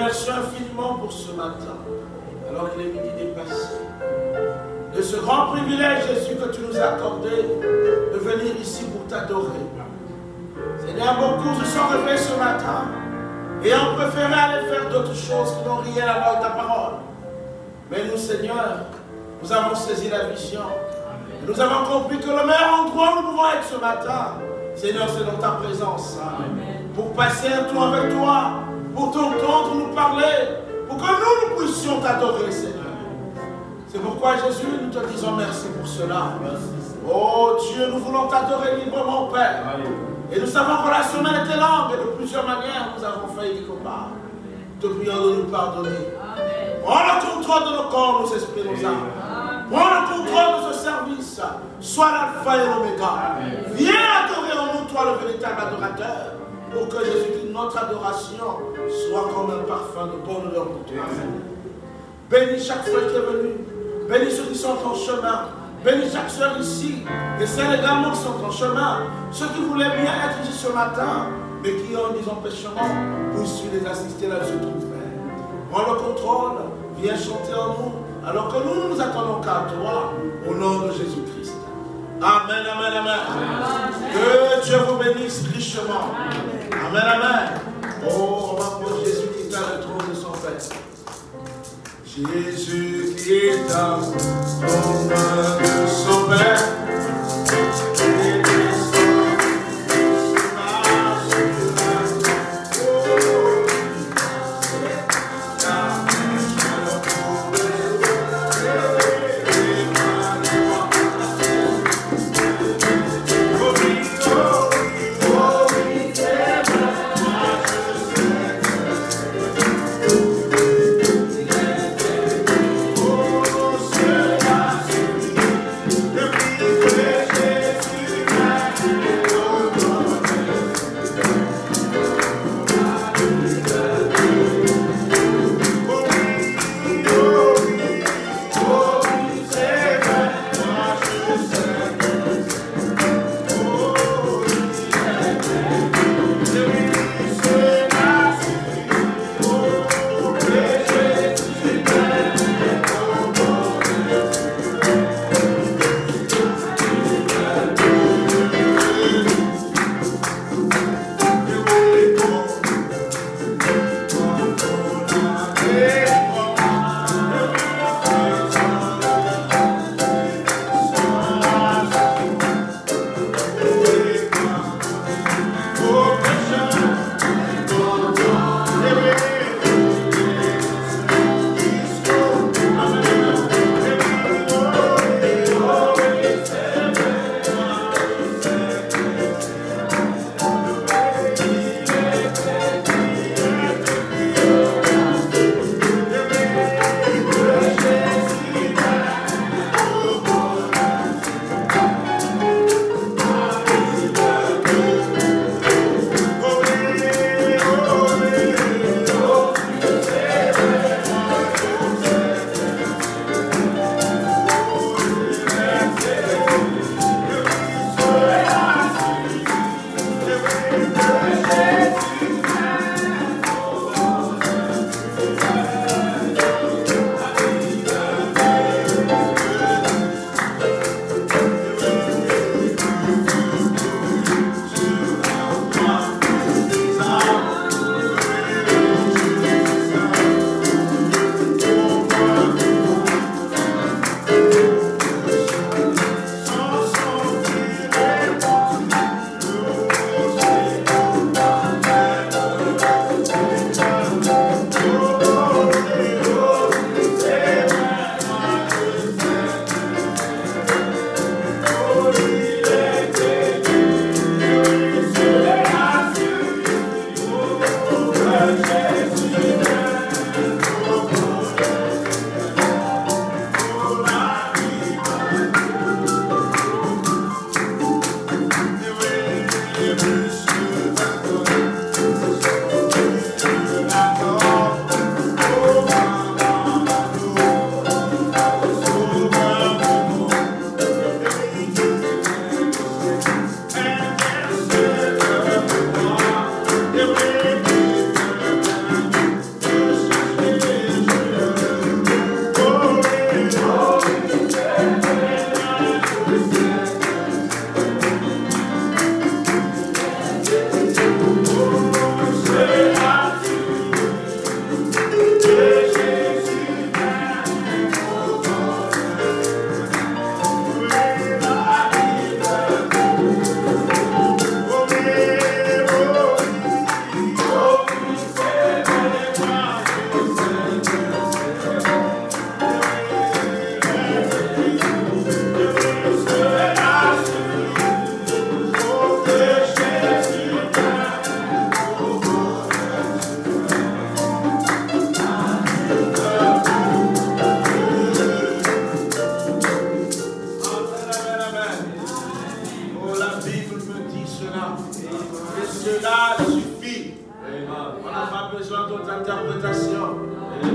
remercions infiniment pour ce matin, alors qu'il est midi dépassé, de ce grand privilège, Jésus, que tu nous as accordé de venir ici pour t'adorer. Seigneur, beaucoup se sont réveillés ce matin et ont préféré aller faire d'autres choses qui n'ont rien à voir avec ta parole. Mais nous, Seigneur, nous avons saisi la vision. Nous avons compris que le meilleur endroit où nous pouvons être ce matin, Seigneur, c'est dans ta présence. Amen. Pour passer un temps avec toi, pour t'entendre nous parler, pour que nous puissions t'adorer, Seigneur. C'est pourquoi, Jésus, nous te disons merci pour cela. Oh Dieu, nous voulons t'adorer librement, Père. Et nous savons que la semaine était longue et de plusieurs manières nous avons failli quelque part. Te prions de nous pardonner. Prends le contrôle de nos corps, nos esprits, nos âmes. Prends le contrôle de ce service. Sois l'alpha et l'oméga. Viens adorer en nous, toi, le véritable adorateur, pour que Jésus, notre adoration, soit comme un parfum de bonne odeur pour toi. Bénis chaque frère qui est venu. Bénis ceux qui sont en chemin. Bénis chaque soeur ici. Et celles également qui sont en chemin. Ceux qui voulaient bien être ici ce matin, mais qui ont des empêchements, puissent les assister là où se trouvent. Prends le contrôle. Viens chanter en nous. Alors que nous nous attendons qu'à toi, au nom de Jésus-Christ. Amen, amen, amen. Que Dieu vous bénisse richement. Amen, amen. Oh, on va pour Jésus qui est à le trône de son Père. Jésus qui est à le trône de son Père. Depuis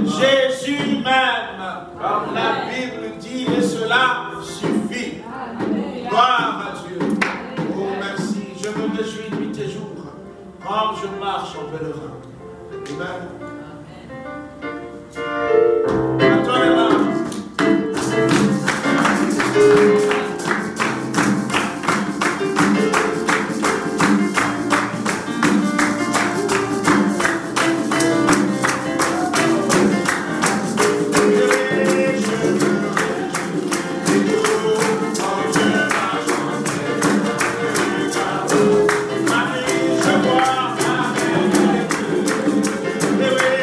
Jésus même, comme la Bible dit, et cela suffit. Gloire à Dieu. Oh merci, je me réjouis nuit et jour, comme je marche en pèlerin. Amen. Attends, je vois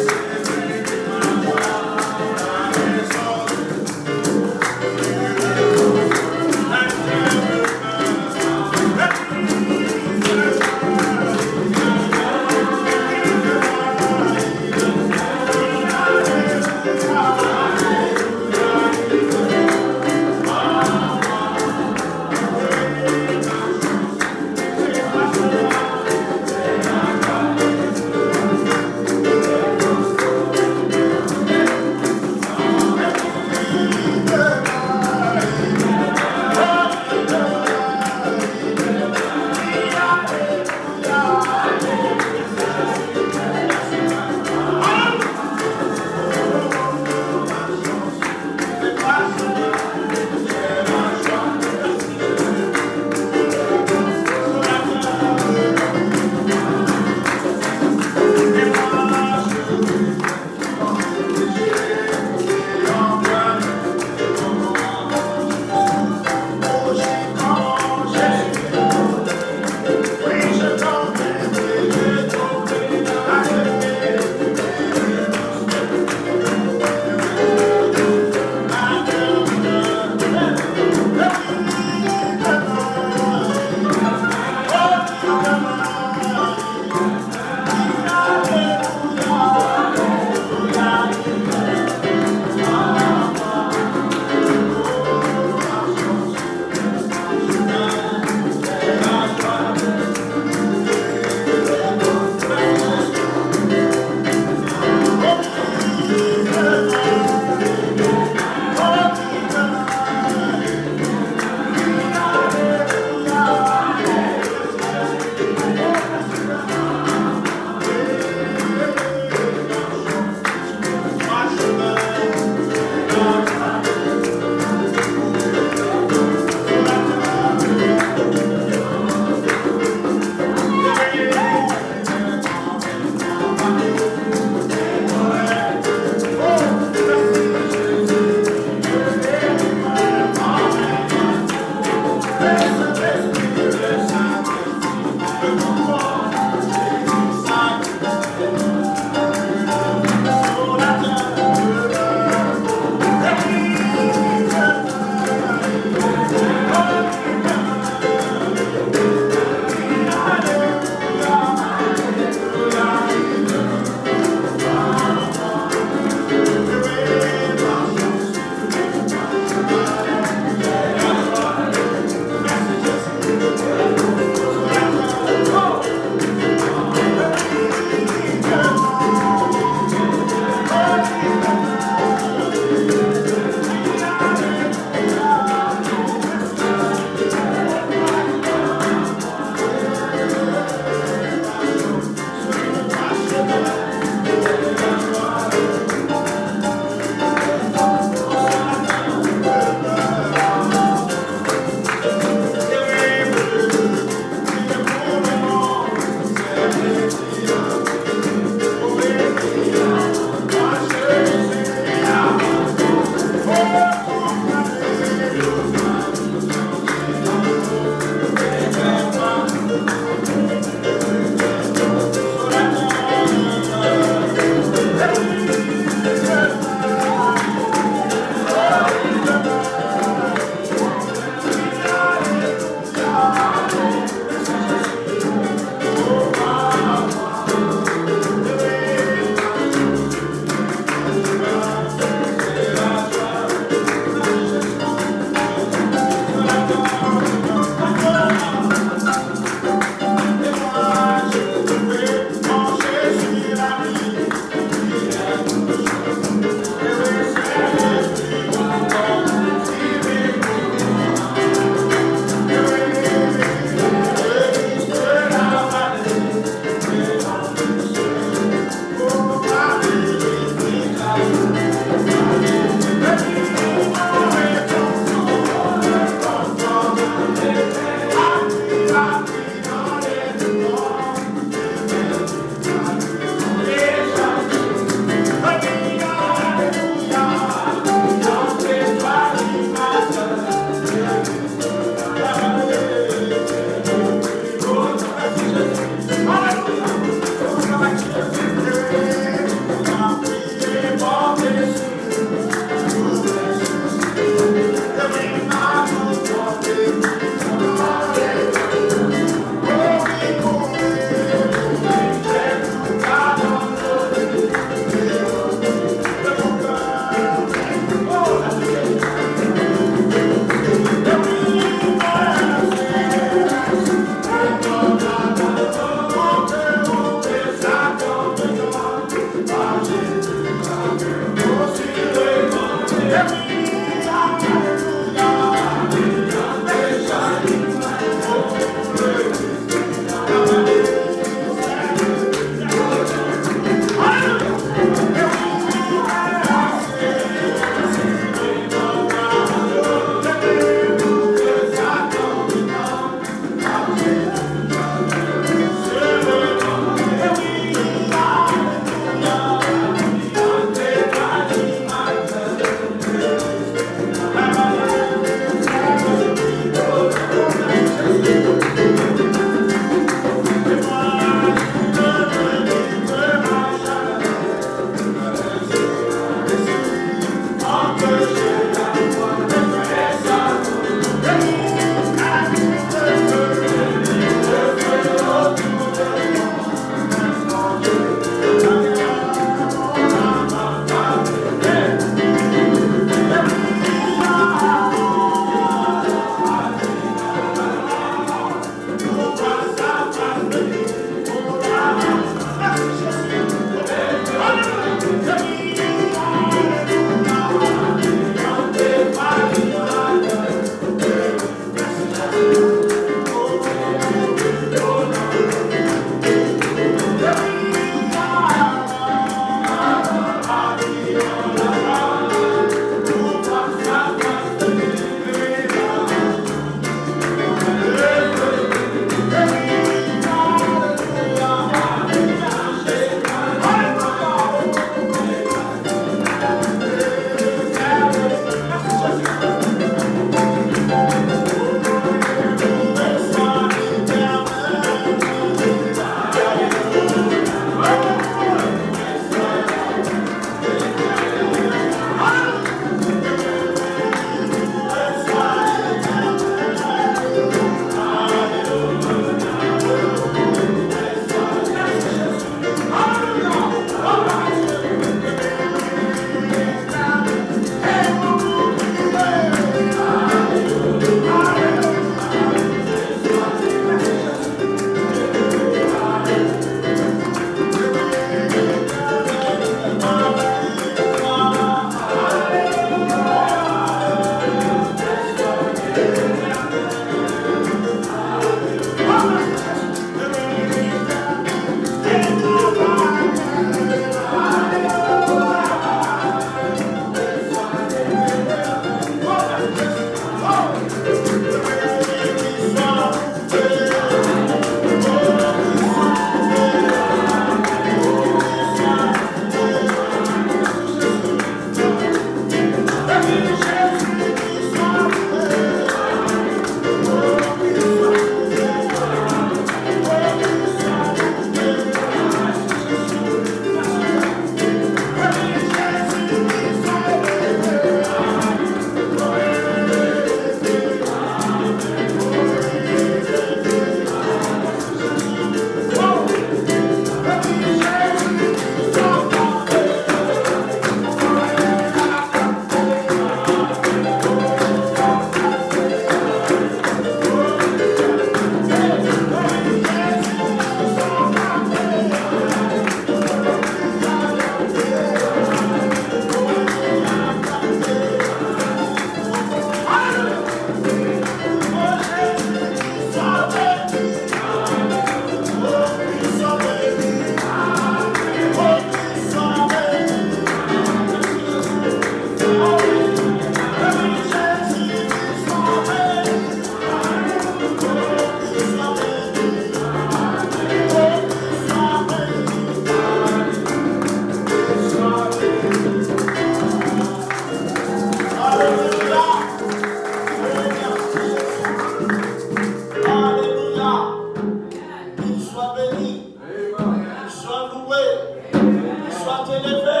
soit élevé,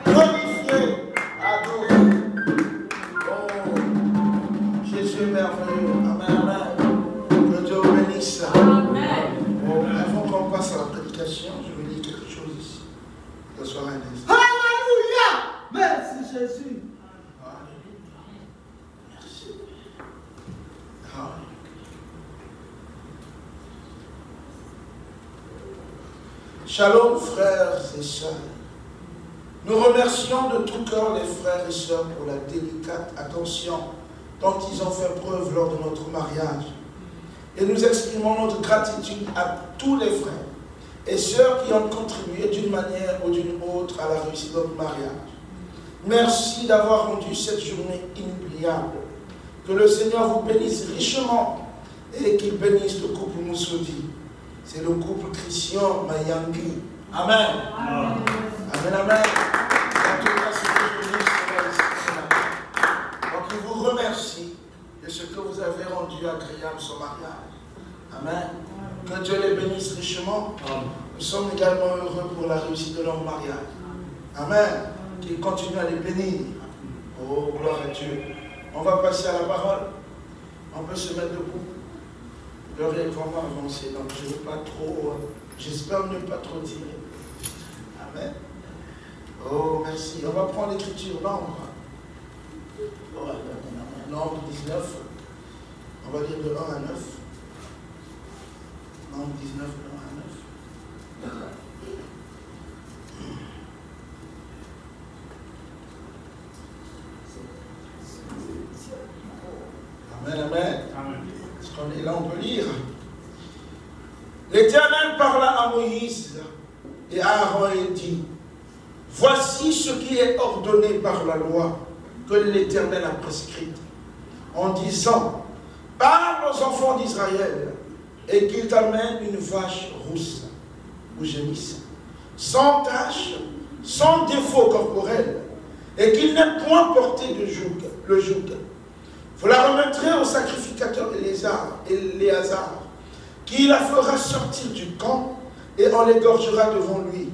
glorifié, adoré. Oh, Jésus est merveilleux. Amen, amen. Que Dieu vous bénisse. Amen. Avant qu'on passe à la prédication, je vais lire quelque chose ici. Que ce soit un instant. Alléluia. Merci Jésus. Merci. Shalom, frères et sœurs. Nous remercions de tout cœur les frères et sœurs pour la délicate attention dont ils ont fait preuve lors de notre mariage. Et nous exprimons notre gratitude à tous les frères et sœurs qui ont contribué d'une manière ou d'une autre à la réussite de notre mariage. Merci d'avoir rendu cette journée inoubliable. Que le Seigneur vous bénisse richement et qu'il bénisse le couple Moussoudi. C'est le couple Christian Mayangi. Amen. Amen. Amen, amen. En tout cas, ce que je dis, c'est là. Donc, il vous remercie de ce que vous avez rendu agréable son mariage. Amen. Que Dieu les bénisse richement. Nous sommes également heureux pour la réussite de leur mariage. Amen. Qu'il continue à les bénir. Oh, gloire à Dieu. On va passer à la parole. On peut se mettre debout. L'heure est vraiment avancée, donc je ne veux pas trop, j'espère ne pas trop tirer. Amen. Oh, merci. On va prendre l'écriture Nombre. Oh, Nombre 19. On va lire de 1 à 9. Nombre 19, de 1 à 9. Amen, amen. Amen. Parce qu'on est là, on peut lire. L'Éternel parla à Moïse et à Aaron et dit: voici ce qui est ordonné par la loi que l'Éternel a prescrite, en disant: parle aux enfants d'Israël et qu'ils t'amènent une vache rousse ou gémisse, sans tache, sans défaut corporel, et qu'il n'ait point porté de le joug. Vous la remettrez au sacrificateur Éléazar, qui la fera sortir du camp et on l'égorgera devant lui.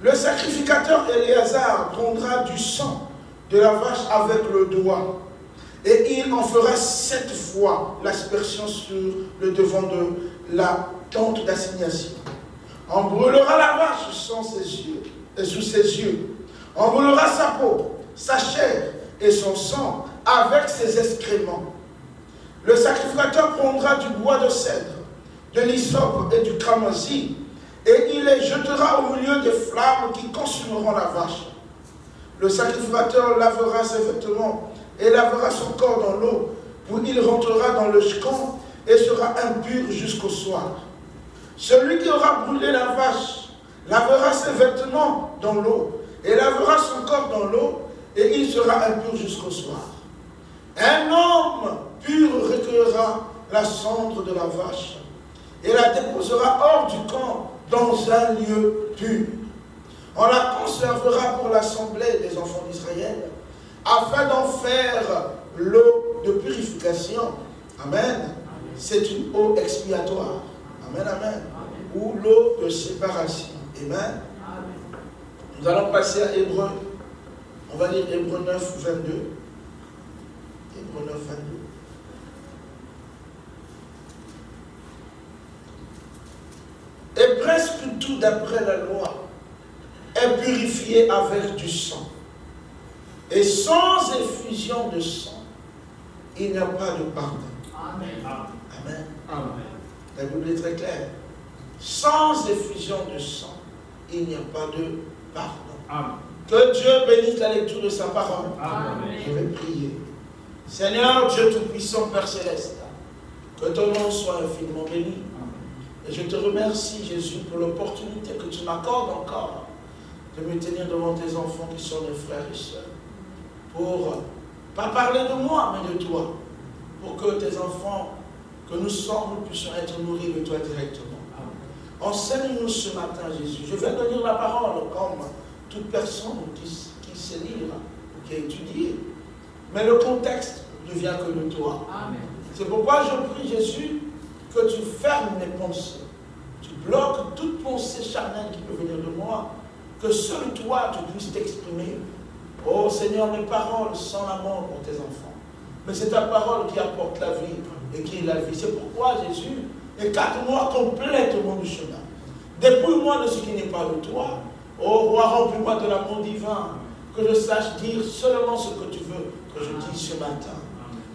Le sacrificateur Éléazar prendra du sang de la vache avec le doigt, et il en fera 7 fois l'aspersion sur le devant de la tente d'assignation. On brûlera la vache sous ses yeux. On brûlera sa peau, sa chair et son sang avec ses excréments. Le sacrificateur prendra du bois de cèdre, de l'hysope et du cramoisi, et il les jettera au milieu des flammes qui consumeront la vache. Le sacrificateur lavera ses vêtements et lavera son corps dans l'eau, puis il rentrera dans le camp et sera impur jusqu'au soir. Celui qui aura brûlé la vache lavera ses vêtements dans l'eau et lavera son corps dans l'eau, et il sera impur jusqu'au soir. Un homme pur recueillera la cendre de la vache et la déposera hors du camp dans un lieu pur. On la conservera pour l'assemblée des enfants d'Israël afin d'en faire l'eau de purification. Amen. C'est une eau expiatoire. Amen, amen. Ou l'eau de séparation. Amen. Nous allons passer à Hébreu. On va lire Hébreu 9, 22. Hébreu 9, 22. Et presque tout d'après la loi est purifié avec du sang. Et sans effusion de sang, il n'y a pas de pardon. Amen. Amen. Amen. La Bible est très claire. Sans effusion de sang, il n'y a pas de pardon. Amen. Que Dieu bénisse la lecture de sa parole. Amen. Je vais prier. Seigneur Dieu Tout-Puissant, Père Céleste, que ton nom soit infiniment béni. Et je te remercie, Jésus, pour l'opportunité que tu m'accordes encore de me tenir devant tes enfants qui sont mes frères et sœurs. Pour, pas parler de moi, mais de toi. Pour que tes enfants, que nous sommes, nous puissions être nourris de toi directement. Enseigne-nous ce matin, Jésus. Je vais te lire la parole comme toute personne qui sait lire ou qui a étudié. Mais le contexte ne vient que de toi. C'est pourquoi je prie, Jésus, que tu fermes mes pensées. Tu bloques toute pensée charnelle qui peut venir de moi. Que que seul toi tu puisses t'exprimer. Oh Seigneur, mes paroles sont l'amour pour tes enfants. Mais c'est ta parole qui apporte la vie et qui est la vie. C'est pourquoi Jésus, écarte-moi complètement du chemin. Dépouille-moi de ce qui n'est pas de toi. Oh roi, remplis-moi de l'amour divin. Que je sache dire seulement ce que tu veux que je dise ce matin.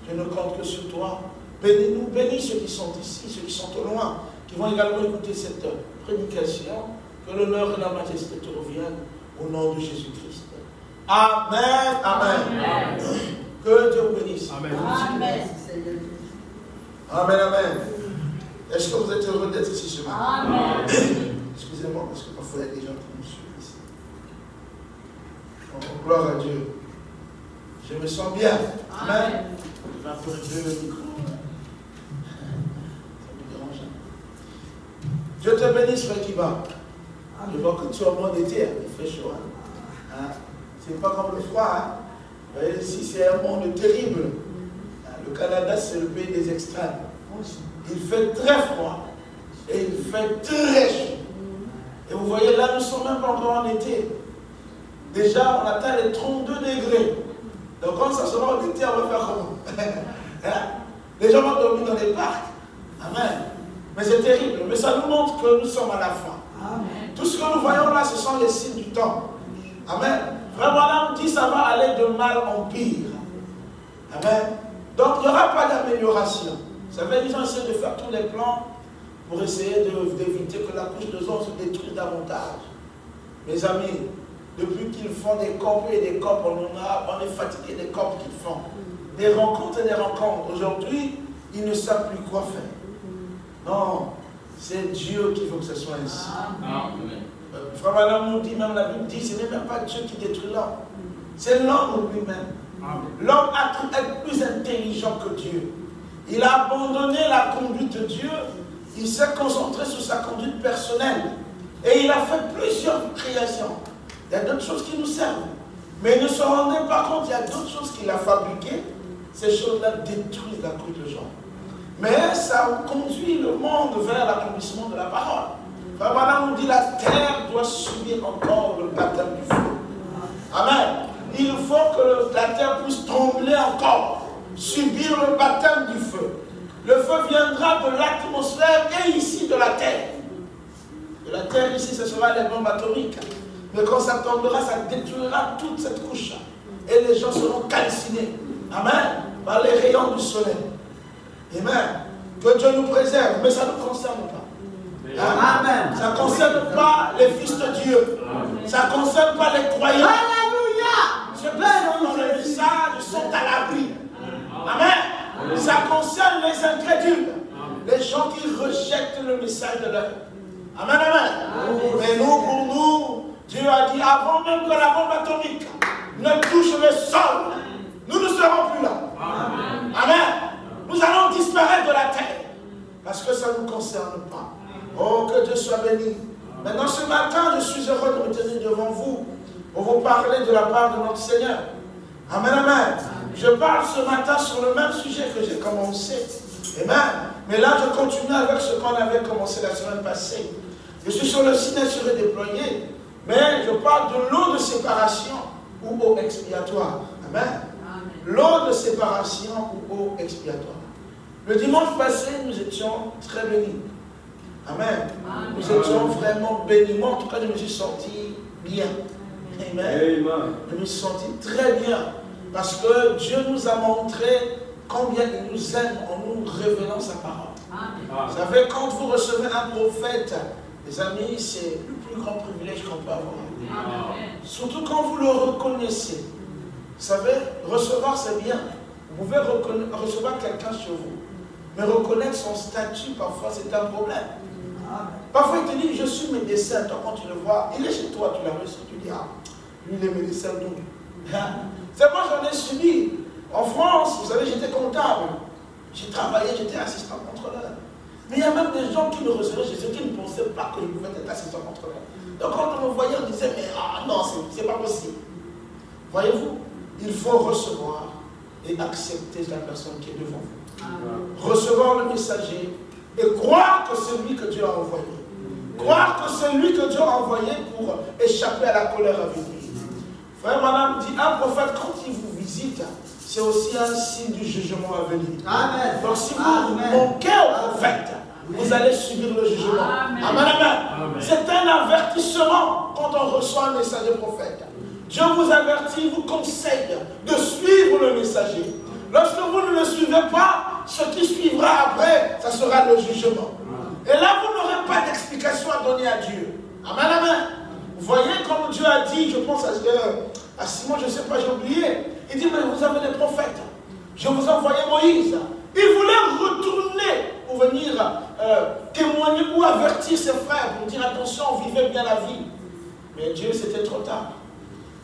Je ne compte que sur toi. Bénis-nous, bénis ceux qui sont ici, ceux qui sont au loin, qui vont également écouter cette prédication. Que l'honneur et la majesté te reviennent au nom de Jésus-Christ. Amen, amen. Amen. Que Dieu vous bénisse. Amen. Amen. Amen, amen. Est-ce que vous êtes heureux d'être ici ce matin? Amen. Excusez-moi parce que parfois il y a des gens qui nous suivent ici. Oh, gloire à Dieu. Je me sens bien. Amen. Je vais un peu réduire le micro. Ça me dérange. Dieu te bénisse, frère Kiba. Je vois que tu es au mois d'été, il fait chaud. Hein? C'est pas comme le froid. Hein? Vous voyez, ici c'est un monde terrible. Le Canada, c'est le pays des extrêmes. Il fait très froid et il fait très chaud. Et vous voyez, là, nous ne sommes même pas encore en été. Déjà, on atteint les 32 degrés. Donc, quand ça sera en été, on va faire comment? Hein? Les gens vont dormir dans les parcs. Amen. Mais c'est terrible. Mais ça nous montre que nous sommes à la fin. Amen. Tout ce que nous voyons là, ce sont les signes du temps. Amen. Frère Branham dit ça va aller de mal en pire. Amen. Donc, il n'y aura pas d'amélioration. Vous savez, les gens essaient de faire tous les plans pour essayer d'éviter que la couche d'ozone se détruise davantage. Mes amis, depuis qu'ils font des COP et des COP, on est fatigué des COP qu'ils font. Des rencontres et des rencontres. Aujourd'hui, ils ne savent plus quoi faire. Non, c'est Dieu qui veut que ce soit ainsi. Amen. Frère Madame nous dit, même la Bible dit, ce n'est même pas Dieu qui détruit l'homme. C'est l'homme lui-même. L'homme a cru être plus intelligent que Dieu. Il a abandonné la conduite de Dieu. Il s'est concentré sur sa conduite personnelle. Et il a fait plusieurs créations. Il y a d'autres choses qui nous servent. Mais il ne se rendait pas compte, il y a d'autres choses qu'il a fabriquées. Ces choses-là détruisent la couche de gens. Mais ça conduit le monde vers l'accomplissement de la parole. Frère Madame nous dit, la terre doit subir encore le baptême du feu. Amen. Il faut que la terre puisse trembler encore, subir le baptême du feu. Le feu viendra de l'atmosphère et ici de la terre. De la terre ici, ce sera les bombes atomiques. Mais quand ça tombera, ça détruira toute cette couche. Et les gens seront calcinés. Amen. Par les rayons du soleil. Amen. Que Dieu nous préserve, mais ça ne nous concerne pas. Amen. Ça ne concerne pas les fils de Dieu. Amen. Ça ne concerne pas les croyants. Alléluia. Ceux qui sont dans le message sont à l'abri. Amen. Ça concerne les incrédules. Les gens qui rejettent le message de l'œuvre. Amen, amen. Mais nous, pour nous, Dieu a dit avant même que la bombe atomique ne touche le sol, nous ne serons plus là. Amen. Amen. Nous allons disparaître de la terre. Parce que ça ne nous concerne pas. Oh, que Dieu soit béni. Maintenant, ce matin, je suis heureux de me tenir devant vous pour vous parler de la part de notre Seigneur. Amen, amen. Je parle ce matin sur le même sujet que j'ai commencé. Amen. Mais là, je continue avec ce qu'on avait commencé la semaine passée. Je suis sur le signe assuré déployé, mais je parle de l'eau de séparation ou eau expiatoire. Amen. L'eau de séparation ou eau expiatoire. Le dimanche passé, nous étions très bénis. Amen. Nous étions vraiment bénis. Moi, en tout cas, je me suis senti bien. Amen. Je me suis senti très bien. Parce que Dieu nous a montré combien il nous aime en nous révélant sa parole. Amen. Vous savez, quand vous recevez un prophète, les amis, c'est le plus grand privilège qu'on peut avoir. Amen. Surtout quand vous le reconnaissez. Vous savez, recevoir c'est bien. Vous pouvez recevoir quelqu'un sur vous. Mais reconnaître son statut, parfois, c'est un problème. Parfois, il te dit, je suis médecin. Toi, quand tu le vois, il est chez toi, tu l'as reçu, tu dis, ah, lui, il est médecin, nous. C'est moi, j'en ai subi. En France, vous savez, j'étais comptable. J'ai travaillé, j'étais assistant contrôleur. Mais il y a même des gens qui me recevaient chez eux qui ne pensaient pas qu'ils pouvaient être assistant contrôleur. Donc, quand on me voyait, on disait, mais ah, non, c'est pas possible. Voyez-vous, il faut recevoir et accepter la personne qui est devant vous. Recevoir le messager et croire que c'est lui que Dieu a envoyé. Croire que c'est lui que Dieu a envoyé pour échapper à la colère à venir. Frère, madame dit, un prophète, quand il vous visite, c'est aussi un signe du jugement à venir. Amen. Donc si vous manquez au prophète, vous allez subir le jugement. Amen. Amen. Amen. C'est un avertissement quand on reçoit un messager prophète. Dieu vous avertit, vous conseille de suivre le messager. Lorsque vous ne le suivez pas, ce qui suivra après, ça sera le jugement. Et là, vous n'aurez pas d'explication à donner à Dieu. Amen, amen. Vous voyez comme Dieu a dit, je pense à Simon, je ne sais pas, j'ai oublié. Il dit, mais vous avez des prophètes. Je vous ai envoyé Moïse. Il voulait retourner pour venir témoigner ou avertir ses frères pour dire, attention, vivez bien la vie. Mais Dieu, c'était trop tard.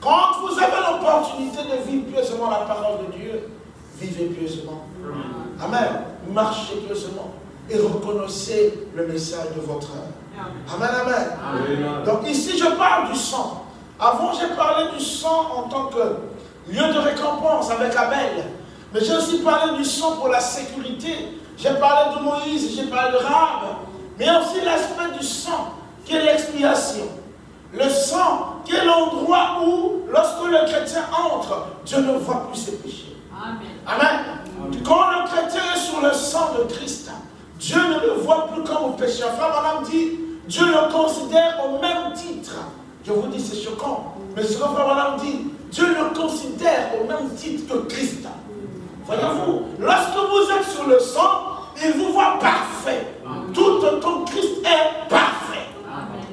Quand vous avez l'opportunité de vivre pieusement la parole de Dieu, vivez pieusement. Amen. Marchez pieusement. Et reconnaissez le message de votre âme. Amen, amen. Amen. Donc ici, je parle du sang. Avant, j'ai parlé du sang en tant que lieu de récompense avec Abel. Mais j'ai aussi parlé du sang pour la sécurité. J'ai parlé de Moïse, j'ai parlé de Rahab. Mais aussi l'aspect du sang, qui est l'expiation. Le sang, qui est l'endroit où, lorsque le chrétien entre, Dieu ne voit plus ses péchés. Amen. Amen. Amen. Quand le chrétien est sur le sang de Christ, Dieu ne le voit plus comme un pécheur. Frère, madame dit, Dieu le considère au même titre. Je vous dis, c'est choquant. Mais ce que frère, madame dit, Dieu le considère au même titre que Christ. Voyez-vous, lorsque vous êtes sur le sang, il vous voit parfait. Tout autant Christ est parfait.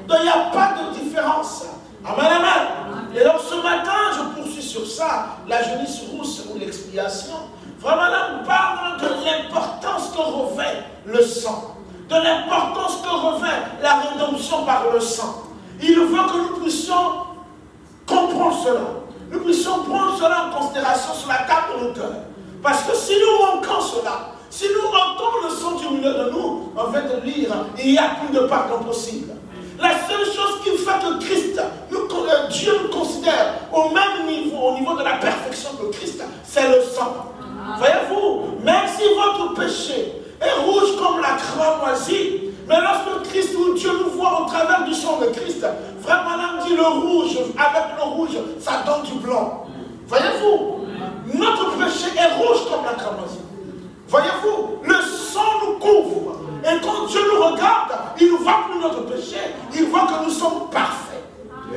Donc il n'y a pas de différence. Amen, amen. Et donc ce matin, je poursuis sur ça, la jeunesse rousse ou l'expiation. Vraiment, là, on parle de l'importance que revêt le sang, de l'importance que revêt la rédemption par le sang. Il veut que nous puissions comprendre cela. Nous puissions prendre cela en considération sur la table de nos cœurs. Parce que si nous manquons cela, si nous entendons le sang du milieu de nous, on va te lire, il n'y a plus de pardon possible. La seule chose qui fait que Christ, Dieu nous considère au même niveau, au niveau de la perfection que Christ, c'est le sang. Voyez-vous, même si votre péché est rouge comme la cramoisie, mais lorsque Christ ou Dieu nous voit au travers du sang de Christ, frère madame dit le rouge, avec le rouge, ça donne du blanc. Voyez-vous, notre péché est rouge comme la cramoisie. Voyez-vous, le sang nous couvre. Et quand Dieu nous regarde, il ne voit plus notre péché, il voit que nous sommes parfaits.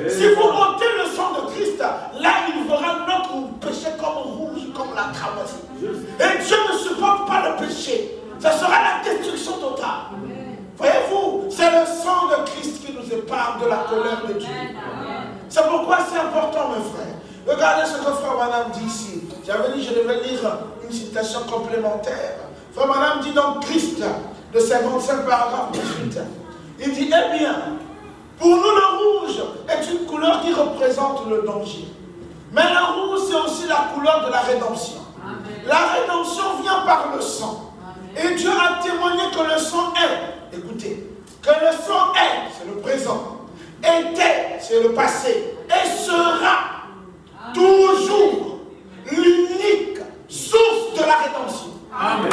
Si vous ôtez le sang de Christ, là il verra notre péché comme rouge, comme la cramoisie. Et Dieu ne supporte pas le péché. Ça sera la destruction totale. Voyez-vous, c'est le sang de Christ qui nous épargne de la colère de Dieu. C'est pourquoi c'est important, mes frères. Regardez ce que frère Madame dit ici. J'avais dit, je devais lire une citation complémentaire. Frère Madame dit donc Christ, de 55 paragraphe 18. Il dit, eh bien, pour nous le rouge est une couleur qui représente le danger. Mais le rouge c'est aussi la couleur de la rédemption. Amen. La rédemption vient par le sang. Amen. Et Dieu a témoigné que le sang est, écoutez, que le sang est, c'est le présent, était, c'est le passé, et sera toujours l'unique source de la rédemption. Amen.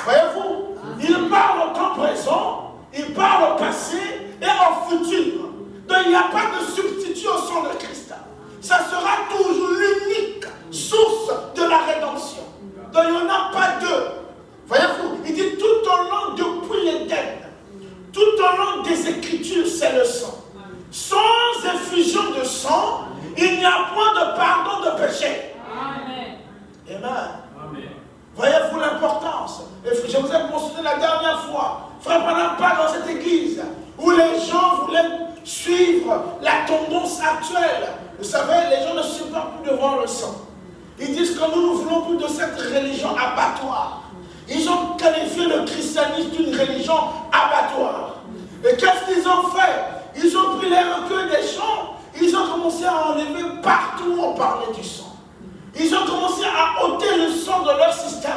Voyez-vous, il parle au temps présent, il parle au passé et au futur. Donc il n'y a pas de substitut au sang de Christ. Ça sera toujours l'unique source de la rédemption. Donc il n'y en a pas deux. Voyez-vous, il dit tout au long depuis l'Éden, tout au long des Écritures, c'est le sang. Sans effusion de sang, il n'y a point de pardon de péché. Amen. Amen. Voyez-vous l'importance. Je vous ai mentionné la dernière fois. Frère, pendant pas dans cette église où les gens voulaient suivre la tendance actuelle. Vous savez, les gens ne supportent plus devant le sang. Ils disent que nous ne voulons plus de cette religion abattoir. Ils ont qualifié le christianisme d'une religion abattoir. Et qu'est-ce qu'ils ont fait? Ils ont pris les recueils des gens. Ils ont commencé à enlever partout où on parlait du sang. Ils ont commencé à ôter le sang de leur système.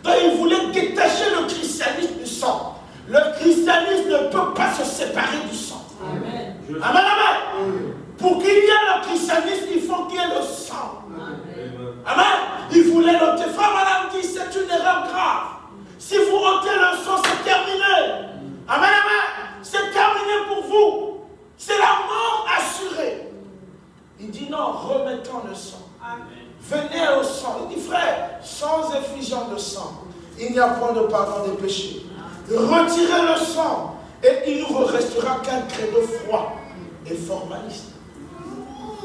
Donc ils voulaient détacher le christianisme du sang. Le christianisme ne peut pas se séparer du sang. Amen. Amen, amen. Pour qu'il y ait le christianisme, il faut qu'il y ait le sang. Amen. Amen. Ils voulaient l'ôter. Frère, madame dit, c'est une erreur grave. Si vous ôtez le sang, c'est terminé. Amen, amen. dit non, remettons le sang. Venez au sang. Il dit frère, sans effusion de sang, il n'y a point de pardon des péchés. Retirez le sang et il ne vous restera qu'un credo froid et formaliste.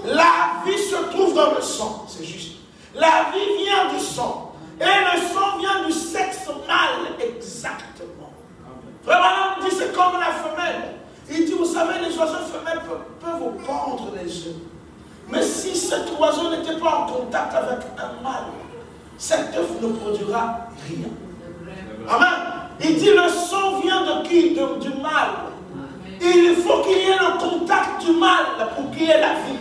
La vie se trouve dans le sang, c'est juste. La vie vient du sang. Et le sang vient du sexe mâle, exactement. Vraiment, on dit c'est comme la femelle. Il dit, vous savez, les oiseaux femelles peuvent vous pondre les œufs. Mais si cet oiseau n'était pas en contact avec un mâle, cet œuf ne produira rien. Amen. Il dit, le sang vient de qui? Du mâle. Il faut qu'il y ait le contact du mâle pour qu'il y ait la vie.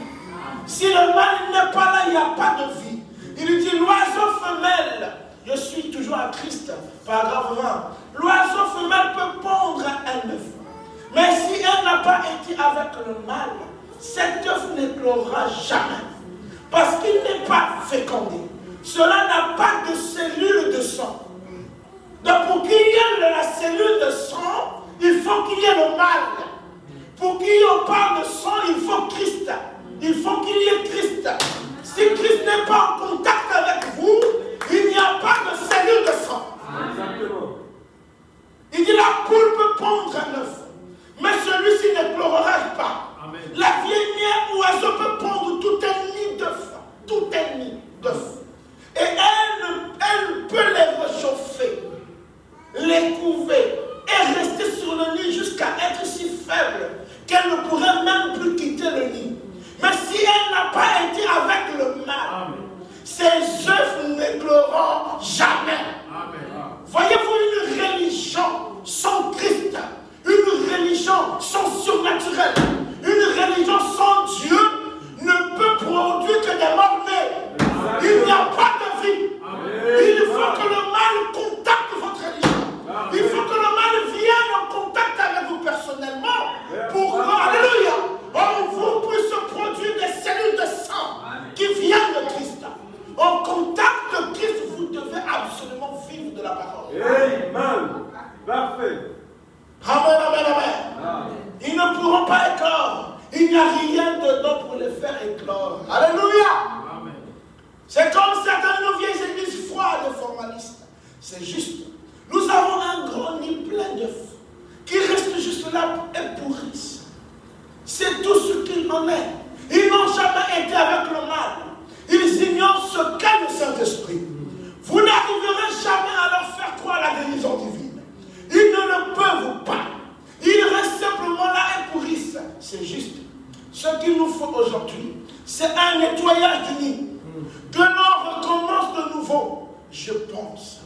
Si le mâle n'est pas là, il n'y a pas de vie. Il dit, l'oiseau femelle, je suis toujours à Christ, paragraphe 20. L'oiseau femelle peut pondre un œuf. Mais si elle n'a pas été avec le mâle, cet œuf n'éclora jamais. Parce qu'il n'est pas fécondé. Cela n'a pas de cellule de sang. Donc pour qu'il y ait la cellule de sang, il faut qu'il y ait le mâle. Pour qu'il y ait pas de sang, il faut Christ. Il faut qu'il y ait Christ. Si Christ n'est pas en contact avec vous, il n'y a pas de cellule de sang. Exactement. Il dit la poule peut pondre un œuf, mais celui-ci n'éclorera pas. Amen. La vieille oiseau peut pondre tout un nid d'œufs. Tout un nid d'œufs. Et elle peut les réchauffer, les couver et rester sur le nid jusqu'à être si faible qu'elle ne pourrait même plus quitter le nid. Mais si elle n'a pas été avec le mâle, ses œufs n'écloront jamais. Voyez-vous une religion sans Christ, une religion sans surnaturel, une religion sans Dieu ne peut produire que des morts-nés. Il n'y a pas de vie. Il faut que le mal contacte votre religion. Il faut que le mal vienne en contact avec vous personnellement pour que, alléluia, en vous puisse produire des cellules de sang qui viennent de Christ. En contact de Christ, vous devez absolument vivre de la parole. Amen. Parfait. Amen, amen, amen. Ils ne pourront pas éclore. Il n'y a rien dedans pour les faire éclore. Alléluia. Amen. C'est comme certaines vieilles églises froides et formalistes. C'est juste. Nous avons un grand nid plein d'œufs qui restent juste là et pourrissent. C'est tout ce qu'il en est. Ils n'ont jamais été avec le mal. Ils ignorent ce qu'est le Saint-Esprit. Vous n'arriverez jamais à leur faire croire à la guérison divine. Ils ne le peuvent pas. Ils restent simplement là et pourrissent. C'est juste. Ce qu'il nous faut aujourd'hui, c'est un nettoyage du nid. Que l'on recommence de nouveau. Je pense.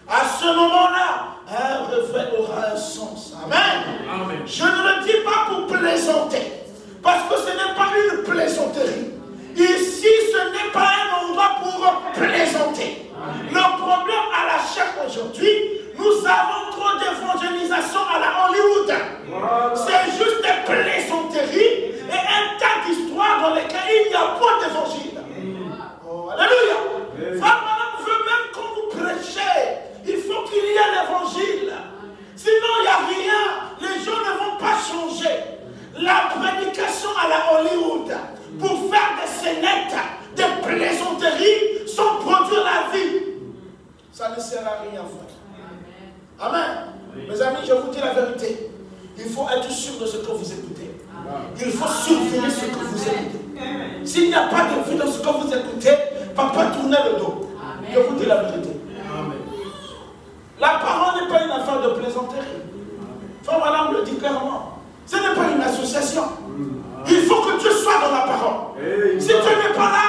À ce moment-là, un réveil aura un sens. Amen. Amen. Je ne le dis pas pour plaisanter. Parce que ce n'est pas une plaisanterie. Ici, ce n'est pas un endroit pour plaisanter. Amen. Le problème à la chair aujourd'hui, nous avons trop d'évangélisation à la Hollywood. Voilà. C'est juste des plaisanteries et un tas d'histoires dans lesquelles il n'y a pas d'évangile. Oh, alléluia. Vraiment, même quand vous prêchez, il faut qu'il y ait l'évangile. Sinon, il n'y a rien. Les gens ne vont pas changer. La prédication à la Hollywood pour faire des scénettes, des plaisanteries sans produire la vie, ça ne sert à rien, frère. Amen. Mes amis, je vous dis la vérité. Il faut être sûr de ce que vous écoutez. Il faut surveiller ce que vous écoutez. S'il n'y a pas de vie dans ce que vous écoutez, papa, tournez le dos. Je vous dis la vérité. La parole n'est pas une affaire de plaisanterie. Frère Madame le dit clairement. Ce n'est pas une association. Il faut que Dieu soit dans la parole. Si Dieu n'est pas là,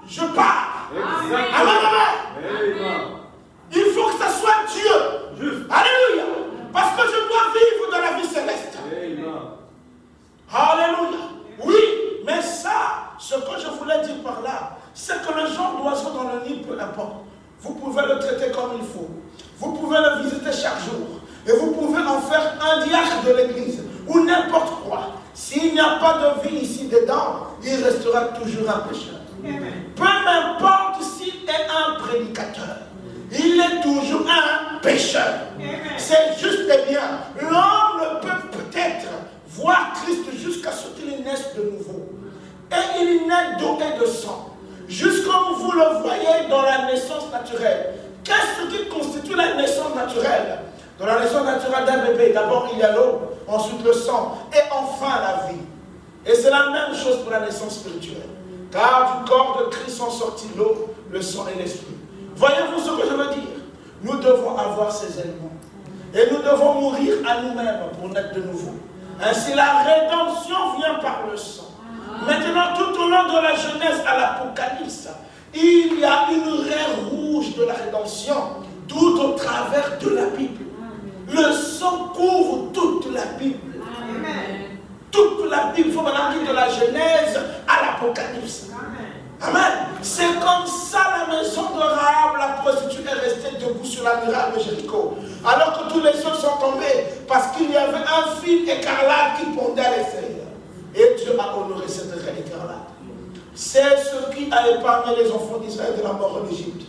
je pars. Amen, amen. Il faut que ce soit Dieu. Alléluia. Parce que je dois vivre dans la vie céleste. Alléluia. Oui, mais ça, ce que je voulais dire par là, c'est que le genre d'oiseau dans le nid, peu importe. Vous pouvez le traiter comme il faut. Vous pouvez le visiter chaque jour. Et vous pouvez en faire un diacre de l'église. Ou n'importe quoi. S'il n'y a pas de vie ici dedans, il restera toujours un pécheur. Peu importe s'il est un prédicateur. Il est toujours un pécheur. C'est juste et bien. L'homme ne peut peut-être voir Christ jusqu'à ce qu'il naisse de nouveau. Et il naît composé d'eau et de sang. Juste comme vous le voyez dans la naissance naturelle. Qu'est-ce qui constitue la naissance naturelle? Dans la naissance naturelle d'un bébé, d'abord il y a l'eau, ensuite le sang, et enfin la vie. Et c'est la même chose pour la naissance spirituelle. Car du corps de Christ sont sortis l'eau, le sang et l'esprit. Voyez-vous ce que je veux dire? Nous devons avoir ces éléments. Et nous devons mourir à nous-mêmes pour naître de nouveau. Ainsi la rédemption vient par le sang. Maintenant, tout au long de la Genèse à l'Apocalypse, il y a une raie rouge de la rédemption, tout au travers de la Bible. Le sang couvre toute la Bible. Amen. Toute la Bible, il faut maintenant dire de la Genèse à l'Apocalypse. Amen. C'est comme ça la maison de Rahab, la prostituée, est restée debout sur la muraille de Jéricho. Alors que tous les yeux sont tombés, parce qu'il y avait un fil écarlate qui pendait à l'extérieur. Et Dieu a honoré cette raie écarlate. C'est ce qui a épargné les enfants d'Israël de la mort en Égypte.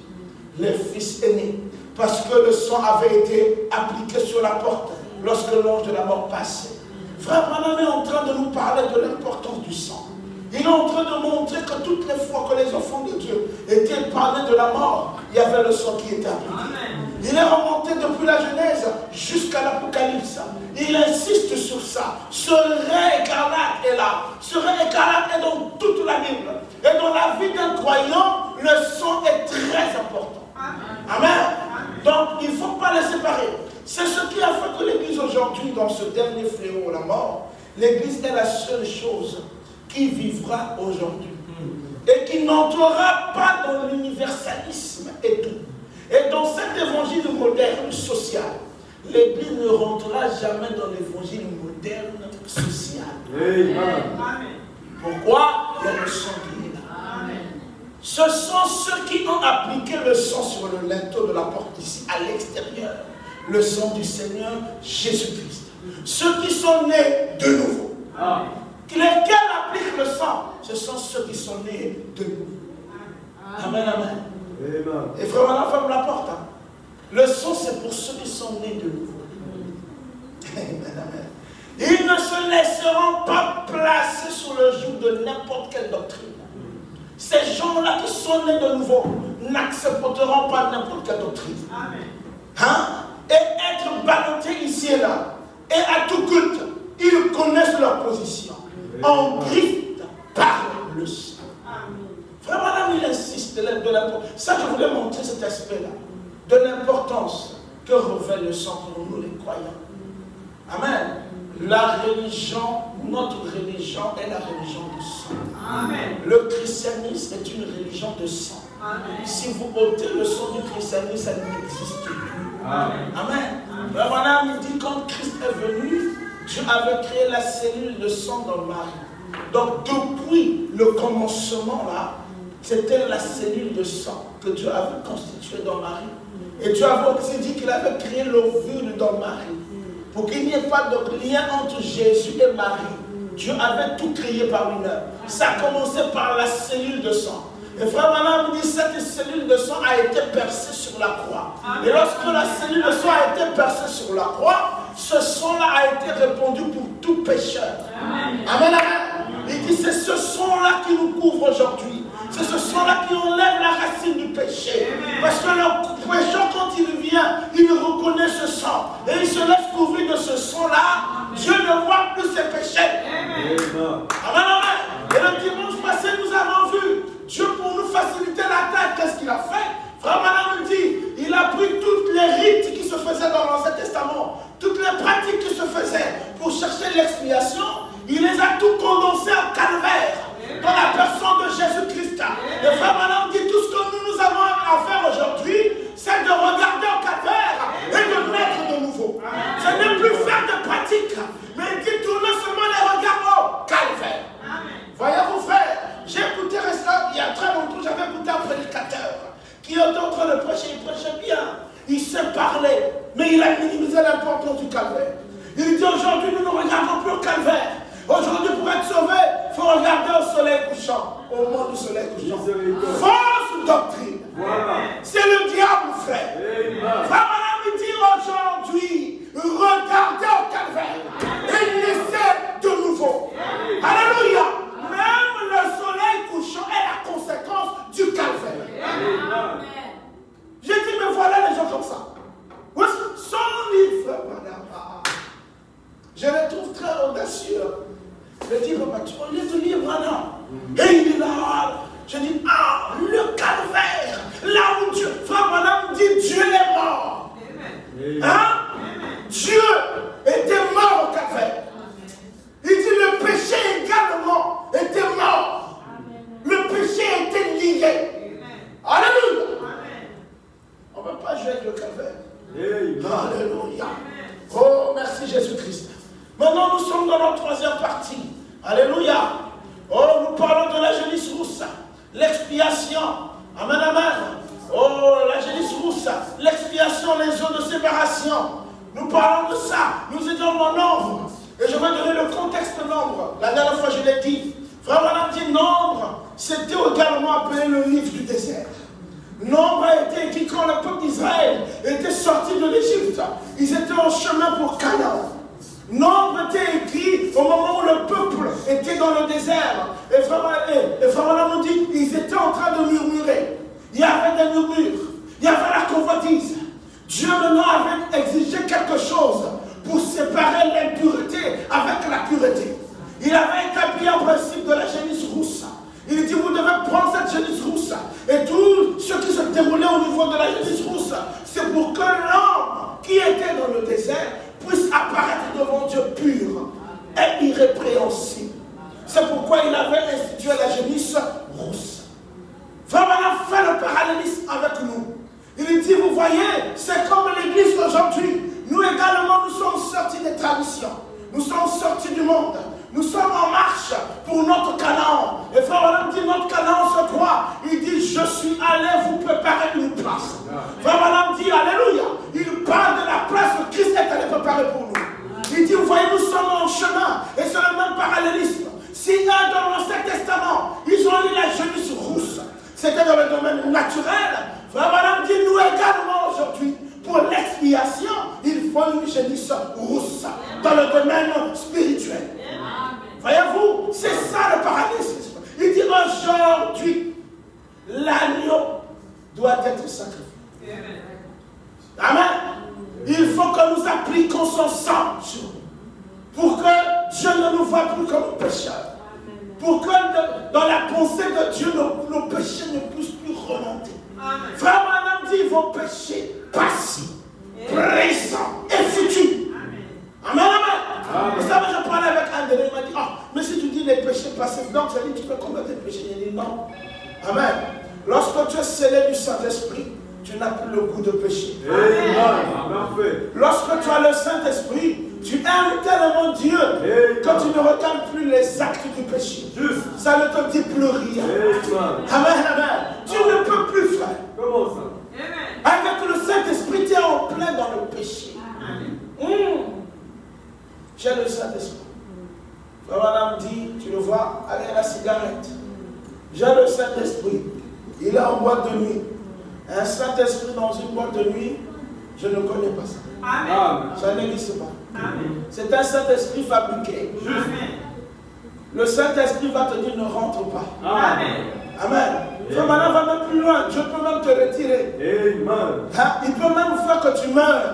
Les fils aînés. Parce que le sang avait été appliqué sur la porte lorsque l'ange de la mort passait. Frère Branham est en train de nous parler de l'importance du sang. Il est en train de montrer que toutes les fois que les enfants de Dieu étaient épargnés de la mort, il y avait le sang qui était appliqué. Il est remonté depuis la Genèse jusqu'à l'Apocalypse. Il insiste sur ça. Ce raie écarlate est là. Ce raie écarlate est dans toute la Bible. Et dans la vie d'un croyant, le sang est très important. Amen. Donc, il ne faut pas les séparer. C'est ce qui a fait que l'Église aujourd'hui, dans ce dernier fléau, la mort, l'Église est la seule chose qui vivra aujourd'hui et qui n'entrera pas dans l'universalisme et tout. Et dans cet évangile moderne social, l'Église ne rentrera jamais dans l'évangile moderne social. Amen. Pourquoi? Il y a le sang qui est là. Amen. Ce sont ceux qui ont appliqué le sang sur le linteau de la porte ici, à l'extérieur. Le sang du Seigneur Jésus-Christ. Ceux qui sont nés de nouveau. Amen. Lesquels appliquent le sang? Ce sont ceux qui sont nés de nouveau. Amen, amen. Amen. Et frère, maintenant, ferme la porte. Hein. Le sang, c'est pour ceux qui sont nés de nouveau. Amen, amen. Ils ne se laisseront pas placer sur le joug de n'importe quelle doctrine. Ces gens-là qui sont nés de nouveau n'accepteront pas n'importe quelle doctrine. Amen. Hein? Et être ballottés ici et là, et à tout culte, ils connaissent leur position. En Christ par le sang. Frère Madame, il insiste de l'importance. Ça, je voulais montrer cet aspect-là, de l'importance que revêt le sang pour nous les croyants. Amen. La religion, notre religion est la religion du sang. Amen. Le christianisme est une religion de sang. Amen. Si vous ôtez le sang du christianisme, ça n'existe plus. Amen. Amen. Frère Madame, il dit quand Christ est venu, Dieu avait créé la cellule de sang dans Marie. Donc depuis le commencement là, c'était la cellule de sang que Dieu avait constituée dans Marie. Et Dieu avait aussi dit qu'il avait créé l'ovule dans Marie. Pour qu'il n'y ait pas de lien entre Jésus et Marie. Dieu avait tout créé par lui-même. Ça a commencé par la cellule de sang. Et frère Manan me dit, cette cellule de sang a été percée sur la croix. Amen. Et lorsque la cellule de sang a été percée sur la croix, ce sang-là a été répandu pour tout pécheur. Amen. Amen, amen. Il dit, c'est ce sang-là qui nous couvre aujourd'hui. C'est ce sang-là qui enlève la racine du péché. Amen. Parce que le pécheur, quand il vient, il reconnaît ce sang. Et il se laisse couvrir de ce sang-là. Dieu ne voit plus ses péchés. Amen. Amen, amen. Et le dimanche passé, nous avons vu Dieu, pour nous faciliter la tâche, qu'est-ce qu'il a fait? Frère Manan me dit, il a pris toutes les rites qui se faisaient dans l'Ancien Testament, toutes les pratiques qui se faisaient pour chercher l'expiation, il les a tout condensés en calvaire, dans la personne de Jésus-Christ. Et frère Manan me dit, tout ce que nous avons à faire aujourd'hui, c'est de regarder au calvaire et de naître de nouveau. Ce n'est plus faire de pratiques, mais il dit, tourner seulement les regards au calvaire. Voyez-vous, frère, j'ai écouté récemment, il y a très longtemps, j'avais écouté un prédicateur qui était en train de prêcher, il prêchait bien, il sait parler, mais il a minimisé l'importance du calvaire. Il dit aujourd'hui, nous ne regardons plus au calvaire. Aujourd'hui, pour être sauvé, il faut regarder au soleil couchant, au moment du soleil couchant. Fausse doctrine. Voilà. C'est le diable, frère. Frère Madame me dit aujourd'hui, regardez au calvaire et naissez de nouveau. Alléluia. Même le soleil couchant là, je dis, ah, le calvaire, là où Dieu, frère Branham dit, Dieu est mort. Hein? Dieu était mort au calvaire. Il dit, le péché également était mort. Le péché était lié. Alléluia. On ne peut pas jouer avec le calvaire. Alléluia. Oh, merci Jésus-Christ. Maintenant, nous sommes dans notre troisième partie. Alléluia. Oh, nous parlons de la génisse rousse. L'expiation. Amen, amen. Oh, la génisse rousse. L'expiation, les eaux de séparation. Nous parlons de ça. Nous étions dans nombre. Et je vais donner le contexte de nombre. La dernière fois, je l'ai dit. Frère Branham dit nombre. C'était également appelé le livre du désert. Nombre a été écrit quand le peuple d'Israël était sorti de l'Égypte. Ils étaient en chemin pour Canaan. Nombre était écrit au moment où le peuple était dans le désert. Et Frère Branham nous dit, ils étaient en train de murmurer. Il y avait des murmures. Il y avait la convoitise. Dieu maintenant avait exigé quelque chose pour séparer l'impureté avec la pureté. Il avait établi un principe de la génisse rousse. Il dit, vous devez prendre cette génisse rousse. Et tout ce qui se déroulait au niveau de la génisse rousse, c'est pour que l'homme qui était dans le désert puisse apparaître devant Dieu pur et irrépréhensible. C'est pourquoi il avait institué la génisse rousse. Frère Branham fait le parallélisme avec nous. Il dit, vous voyez, c'est comme l'église aujourd'hui. Nous également, nous sommes sortis des traditions. Nous sommes sortis du monde. Nous sommes en marche pour notre Canaan. Et Frère Branham dit, notre Canaan se croit. Il dit, je suis allé vous préparer une place. Frère Branham dit, alléluia. Il parle de la place que Christ est allé préparer pour nous. Il dit, vous voyez, nous sommes en chemin. Et c'est le même parallélisme. Si un dans l'Ancien Testament, ils ont eu la génisse rousse, c'était dans le domaine naturel. Frère Branham dit, nous également aujourd'hui, pour l'expiation, il faut une génisse rousse dans le domaine spirituel. Voyez-vous, c'est ça le parallélisme. Il dit aujourd'hui, l'agneau doit être sacrifié. Amen. Il faut que nous appliquions son sang sur nous, pour que Dieu ne nous voie plus comme pécheurs. Pour que dans la pensée de Dieu, nos péchés ne puissent plus remonter. Frère Branham dit, vos péchés passés, présents et futurs. Amen, amen. Vous savez, je parlais avec un de nous, il m'a dit, ah, mais si tu dis les péchés passés, donc ça dit, tu peux commettre les péchés. Il dit, non. Amen. Lorsque tu es scellé du Saint-Esprit, tu n'as plus le goût de péché. Amen. Lorsque tu as le Saint-Esprit, tu aimes tellement Dieu que tu ne regardes plus les actes du péché. Ça ne te dit plus rien. Amen, amen. Tu ne peux plus faire. Comment ça? Avec le Saint-Esprit, tu es en plein dans le péché. J'ai le Saint-Esprit. Madame dit, tu le vois, aller à la cigarette. J'ai le Saint-Esprit. Il est en boîte de nuit. Un Saint-Esprit dans une boîte de nuit, je ne connais pas ça. Amen. Ça n'existe pas. Amen. C'est un Saint-Esprit fabriqué. Amen. Le Saint-Esprit va te dire ne rentre pas. Amen. Amen. Frère Branham va même plus loin. Dieu peut même te retirer. Amen. Hein? Il peut même faire que tu meurs.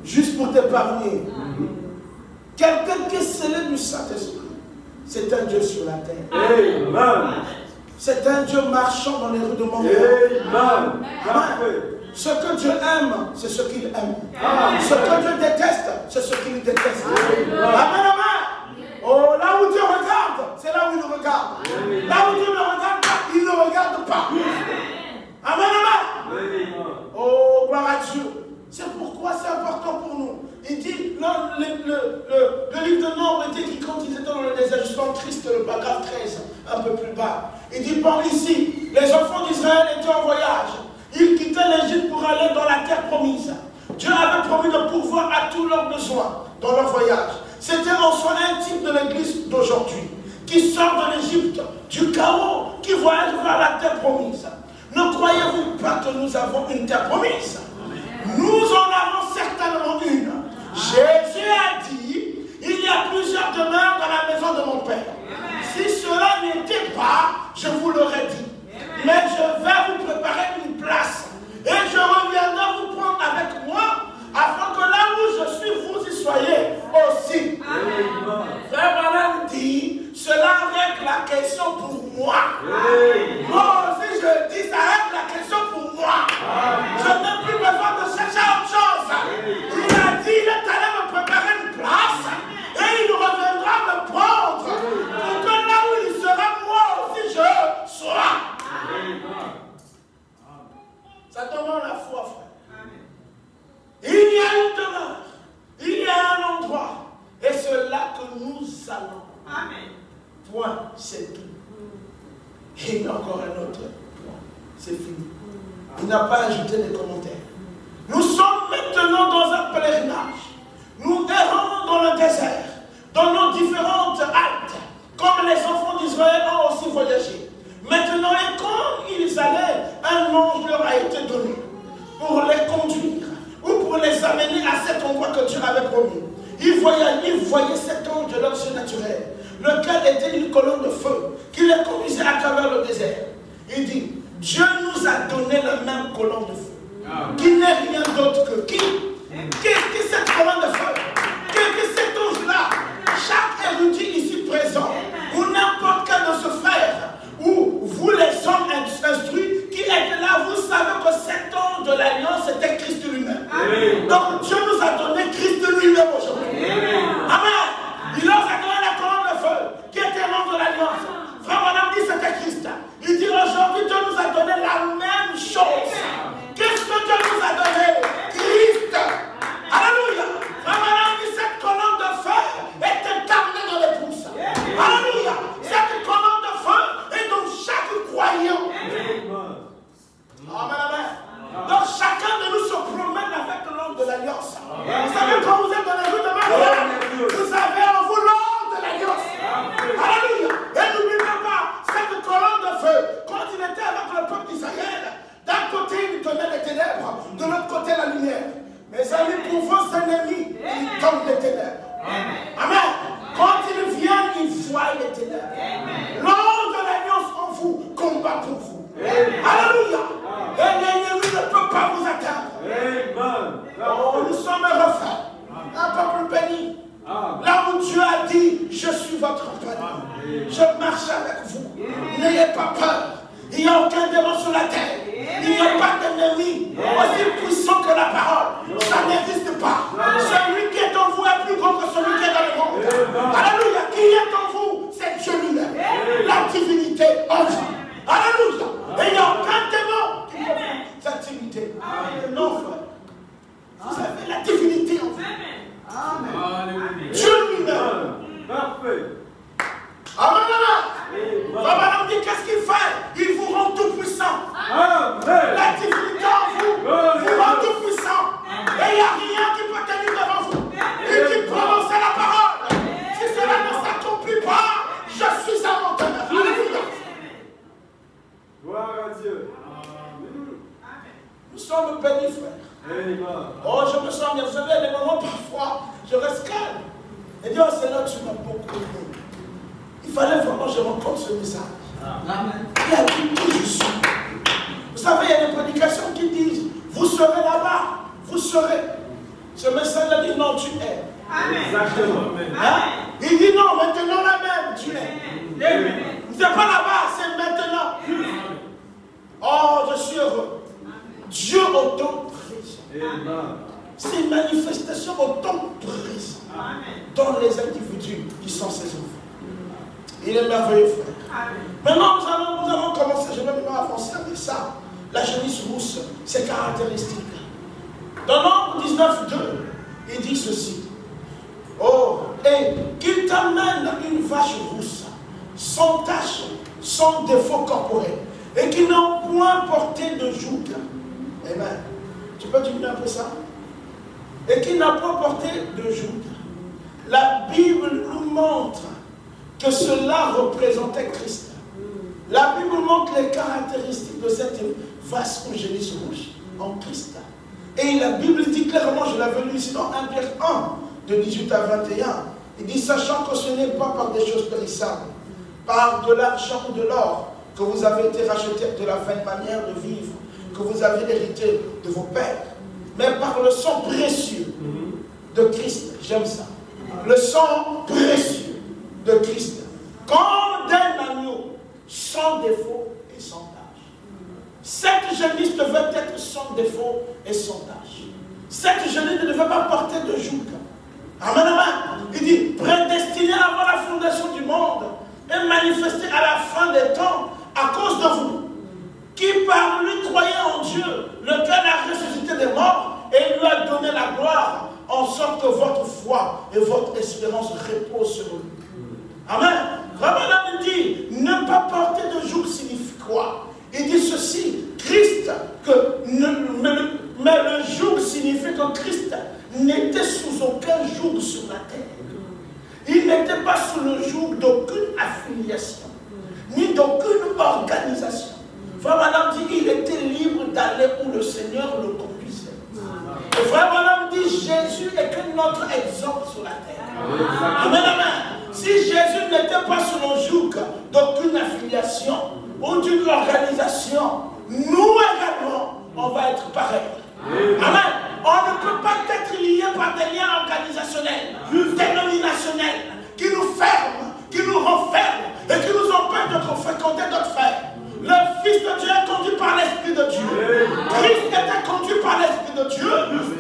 Juste pour t'épargner. Quelqu'un qui est scellé du Saint-Esprit, c'est un Dieu sur la terre. Amen. C'est un Dieu marchant dans les rues de mon monde. Amen. Amen. Ce que Dieu aime, c'est ce qu'il aime. Ce que Dieu déteste, c'est ce qu'il déteste. Amen, amen. Oh, là où Dieu regarde, c'est là où il regarde. Là où Dieu ne regarde pas, il ne regarde pas. Amen, amen. Oh, gloire à Dieu. C'est pourquoi c'est important pour nous. Il dit, non, le livre de Nombre était écrit quand ils étaient dans le désert, justement Christ, le paragraphe 13, un peu plus bas. Il dit, bon, ici, les enfants d'Israël étaient en voyage. Ils quittaient l'Égypte pour aller dans la terre promise. Dieu avait promis de pourvoir à tous leurs besoins dans leur voyage. C'était en soi un type de l'église d'aujourd'hui, qui sort de l'Égypte, du chaos, qui voyage vers la terre promise. Ne croyez-vous pas que nous avons une terre promise? Nous en avons certainement une. Jésus a dit, il y a plusieurs demeures dans la maison de mon Père. Si cela n'était pas, je vous l'aurais dit. Mais je vais vous préparer une place. Et je reviendrai vous prendre avec moi, afin que là où je suis, vous y soyez aussi. Frère Branham dit, cela règle la question pour moi. Et il y a encore un autre. C'est fini. Il n'a pas ajouté des commentaires. Nous sommes maintenant dans un pèlerinage. Nous errons dans le désert, dans nos différentes haltes, comme les enfants d'Israël ont aussi voyagé. Maintenant, et quand ils allaient, un ange leur a été donné pour les conduire ou pour les amener à cet endroit que Dieu avait promis. Ils voyaient cet ange de leur surnaturel, lequel était une colonne de feu qui les conduisait à travers le désert. Il dit, Dieu nous a donné la même colonne de feu, qui n'est rien d'autre que qui cette colonne de feu, que cet ange-là. Chaque érudit ici présent, ou n'importe quel de ce frère, ou vous les hommes instruits qui êtes là, vous savez que cet ange de l'alliance était Christ lui-même. Donc Dieu nous a donné Christ lui-même aujourd'hui. Amen. Il nous a donné la colonne de feu qui était l'ange de l'alliance. Frère Madame dit c'était Christ. Il dit aujourd'hui Dieu nous a donné la même chose. Qu'est-ce que Dieu nous a donné? Christ. Alléluia. Frère Madame dit cette colonne de feu est incarnée dans les pousses. Alléluia. Cette colonne de feu est dans chaque croyant. Amen, amen. Donc chacun de nous se promène avec l'ange de l'alliance. Vous savez quand vous êtes dans les rues de Maria, vous avez en vous l'ange de l'alliance. Alléluia. Et n'oubliez pas, cette colonne de feu, quand il était avec le peuple d'Israël, d'un côté il donnait les ténèbres, de l'autre côté la lumière. Mes amis, pour vos ennemis, ils donnent les ténèbres. Amen. Quand ils viennent, ils voient les ténèbres. L'ange de l'alliance en vous combat pour vous. Alléluia. Et l'ennemi ne peut pas vous atteindre. Oh, nous sommes refaits. Un peuple béni. Là où Dieu a dit, je suis votre compagnon. Je marche avec vous. N'ayez pas peur. Il n'y a aucun démon sur la terre. Il n'y a pas d'ennemi aussi puissant que la parole. Ça n'existe pas. Celui qui est en vous est plus grand que celui qui est dans le monde. Alléluia. Qui est en vous, c'est Dieu lui-même. La divinité en vous. Alléluia. Et il n'y a aucun démon qui peut cette divinité. Non, frère. Vous avez la divinité en vous. Amen. Dieu lui-même. Parfait. Amen, amen. Madame dit qu'est-ce qu'il fait? Il vous rend tout puissant. Amen. La divinité en vous vous rend tout puissant. Et il n'y a rien qui peut tenir devant vous. Et qui prononce la parole. Si cela ne s'accomplit pas, je suis un menteur. Alléluia. Gloire à Dieu. Nous sommes bénis, frère. Oh, je me sens bien. Vous savez, des moments parfois, je reste calme. Et Dieu, Seigneur, tu m'as beaucoup aimé. Il fallait vraiment que je rencontre ce message. Amen. Il a dit qui je suis. Vous savez, il y a des prédications qui disent, vous serez là-bas, vous serez. Ce message-là dit, non, tu es. Amen. Exactement. Hein? Il dit, non, maintenant là même, tu es. C'est pas là-bas, c'est maintenant. Oh, je suis heureux. Dieu au temps présent. C'est une manifestation au temps présent dans les individus qui sont ses enfants. Il est merveilleux, frère. Maintenant, nous allons commencer. Je vais maintenant avancer avec ça. La génisse rousse, ses caractéristiques. Dans Nombre 19, 2, il dit ceci. Oh, et qu'il t'amène une vache rousse, sans tache, sans défaut corporel, et qui n'a point porté de joug. Amen. Tu peux diminuer un peu ça? Et qui n'a pas porté de joug. La Bible nous montre que cela représentait Christ. La Bible montre les caractéristiques de cette vache ou génisse rouge en Christ. Et la Bible dit clairement, je l'avais lu ici dans 1 Pierre 1, de 18 à 21, il dit, sachant que ce n'est pas par des choses périssables, par de l'argent ou de l'or, que vous avez été rachetés de la vaine manière de vivre, que vous avez hérité de vos pères, mais par le sang précieux de Christ. J'aime ça. Le sang précieux de Christ. Comme d'un agneau, sans défaut et sans tâche. Cette génisse devait être sans défaut et sans tâche. Cette génisse ne devait pas porter de joug. Amen, amen. Il dit, prédestiné avant la fondation du monde et manifesté à la fin des temps à cause de vous, qui par lui croyait en Dieu, lequel a ressuscité des morts et lui a donné la gloire, en sorte que votre foi et votre espérance reposent sur lui. Amen. Vraiment, il dit, ne pas porter de joug signifie affiliation, ni d'aucune organisation. Frère Madame dit qu'il était libre d'aller où le Seigneur le conduisait. Et Frère Madame dit Jésus est que notre exemple sur la terre. Amen, amen. Si Jésus n'était pas sous le joug d'aucune affiliation ou d'une organisation, nous également, on va être pareil. Amen. On ne peut pas être lié par des liens organisationnels, dénominationnels, qui nous ferment, qui nous renferment et qui nous empêchent de fréquenter d'autres frères. Le Fils de Dieu est conduit par l'Esprit de Dieu. Christ était conduit par l'Esprit de Dieu.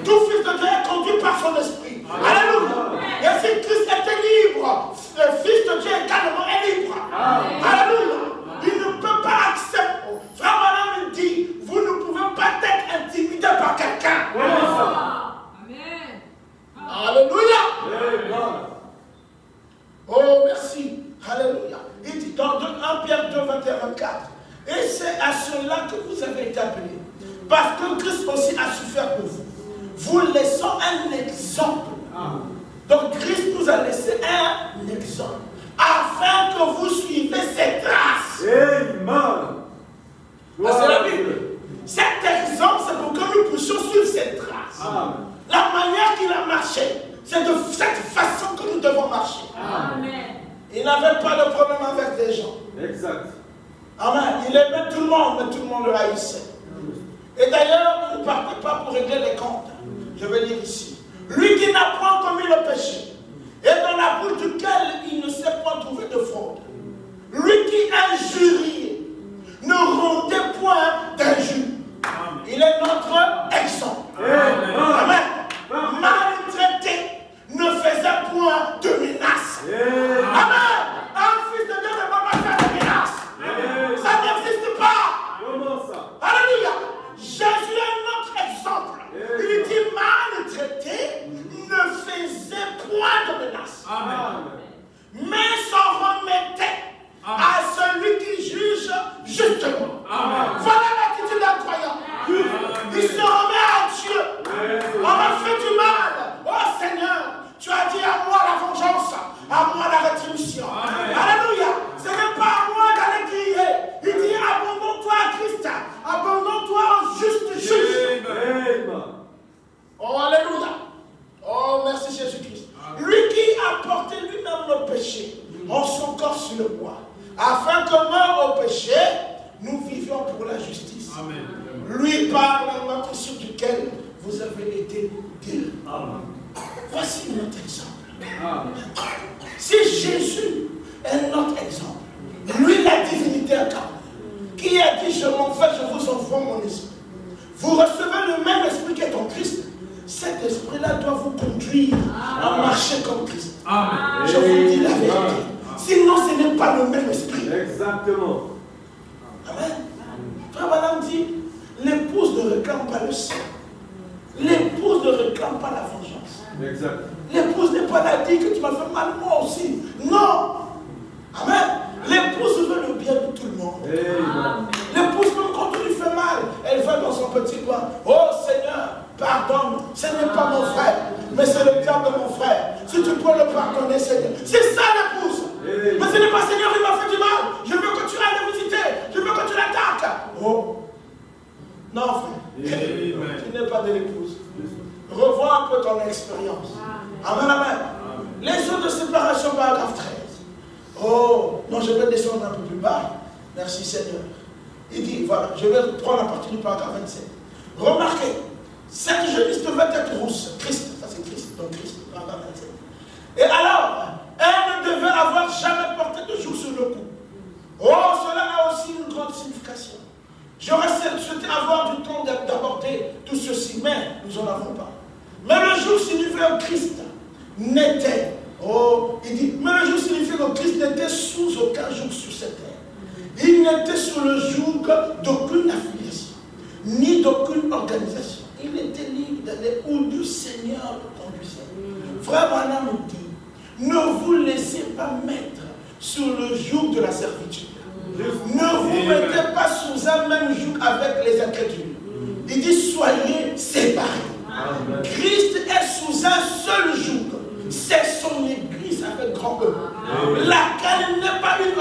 Tout Fils de Dieu est conduit par son Esprit. Alléluia. Et si Christ était libre, le Fils de Dieu également est libre. Alléluia. Il ne peut pas accepter. Frère Madame dit, vous ne pouvez pas être intimidé par quelqu'un. Amen. Alléluia. Oh, merci. Alléluia. Il dit dans 1 Pierre 2, 21, 24. Et c'est à cela que vous avez été appelés. Parce que Christ aussi a souffert pour vous. Vous laissant un exemple. Donc Christ nous a laissé un exemple. Afin que vous suivez ses traces. Amen. C'est la Bible. Cet exemple, c'est pour que nous puissions suivre ses traces. Amen. La manière qu'il a marché, c'est de cette façon que nous devons marcher. Amen. Il n'avait pas de problème avec des gens. Exact. Amen. Il aimait tout le monde, mais tout le monde le haïssait. Et d'ailleurs, il ne partait pas pour régler les comptes. Je vais lire ici. Lui qui n'a point commis le péché, et dans la bouche duquel il ne s'est point trouvé de fraude. Lui qui injuriait, ne rendait point d'injure. Il est notre exemple. Amen. Maltraité, ne faisait point de menaces. Amen. Un fils de Dieu ne va pas faire de menaces. Ça n'existe pas. Comment ça? Alléluia. Jésus est notre exemple. Il dit maltraité, ne faisait point de menaces. Mais s'en remettait à celui qui juge justement. Voilà l'attitude d'un croyant. Il se remet à Dieu. On m'a fait du mal. Oh Seigneur, tu as dit à moi la vengeance, à moi la rétribution. Alléluia. Ce n'est pas à moi d'aller crier. Il dit abandonne-toi à Christ. Abandonne-toi au juste juge. Oh Alléluia. Oh merci Jésus-Christ. Lui qui a porté lui-même le péché en son corps sur le bois, afin que mort au péché, nous vivions pour la justice. Amen. Lui par la main sur duquel vous avez été guéris. Voici notre exemple. Amen. Si Jésus est notre exemple, lui la divinité incarnée, qui a dit je m'en vais, je vous envoie mon esprit. Vous recevez le même esprit qui est en Christ. Cet esprit-là doit vous conduire à marcher comme Christ. Amen. Je vous dis la vérité. Sinon, ce n'est pas le même esprit. Exactement. Amen. Frère Madame dit, l'épouse ne réclame pas le sang. L'épouse ne réclame pas la vengeance. Exact. L'épouse n'est pas là dit que tu m'as fait mal, moi aussi. Non. Amen. L'épouse veut le bien de tout le monde. L'épouse, même quand on lui fait mal, elle va dans son petit coin. Oh Seigneur, pardonne. Ce n'est pas mon frère, mais c'est le diable de mon frère. Si tu peux le pardonner, Seigneur. C'est ça l'épouse. Mais ce n'est pas Seigneur, il m'a fait du mal. Je veux que tu ailles le visiter. Je veux que tu l'attaques. Oh. Non, frère. Tu n'es pas de l'épouse. Revois un peu ton expérience. Amen, amen. Les jours de séparation, paragraphe 13. Oh, non, je vais descendre un peu plus bas. Merci Seigneur. Il dit, voilà, je vais prendre la partie du paragraphe 27. Remarquez, cette jeunesse devait être rousse. Christ, ça c'est Christ, donc Christ, paragraphe 27. Et alors, elle ne devait avoir jamais porté de joug sur le cou. Oh, cela a aussi une grande signification. J'aurais souhaité avoir du temps d'aborder tout ceci, mais nous n'en avons pas. Mais le joug signifie que Christ n'était, oh, il dit, mais le joug signifie que Christ n'était sous aucun joug sur cette terre. Il n'était sous le joug d'aucune affiliation, ni d'aucune organisation. Il était libre d'aller où le Seigneur le conduisait. Frère Branham nous dit, ne vous laissez pas mettre sur le joug de la servitude. Ne vous mettez pas sous un même joug avec les incrédules. Il dit, soyez séparés. Amen. Christ est sous un seul joug. C'est son église avec grand E. Laquelle n'est pas une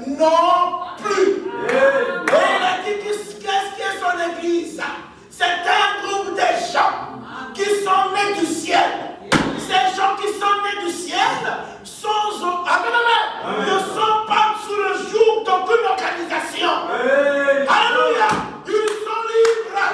non plus. Et il a dit qu'est-ce qui est son église? C'est un groupe de gens qui sont nés du ciel. Ces gens qui sont nés du ciel ne sont pas sous le joug d'aucune organisation. Alléluia. Ils sont libres.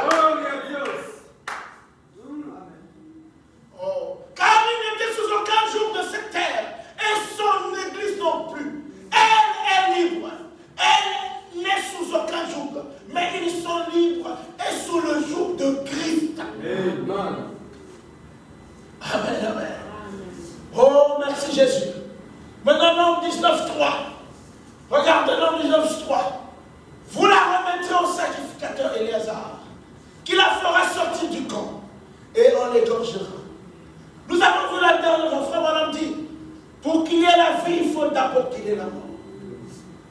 Oh. Car il n'était sous aucun joug de cette terre. Et son église non plus. Elle est libre. Elle n'est sous aucun joug. Mais ils sont libres et sous le joug de Christ. Amen. Amen, amen. Oh, merci Jésus. Maintenant, Nombre 19.3. Regardez Nombre 19.3. Vous la remettrez au sacrificateur Éléazar, qui la fera sortir du camp, et on l'égorgera. Nous avons vu la dernière fois, frère Madame dit, pour qu'il y ait la vie, il faut d'abord qu'il y ait la mort.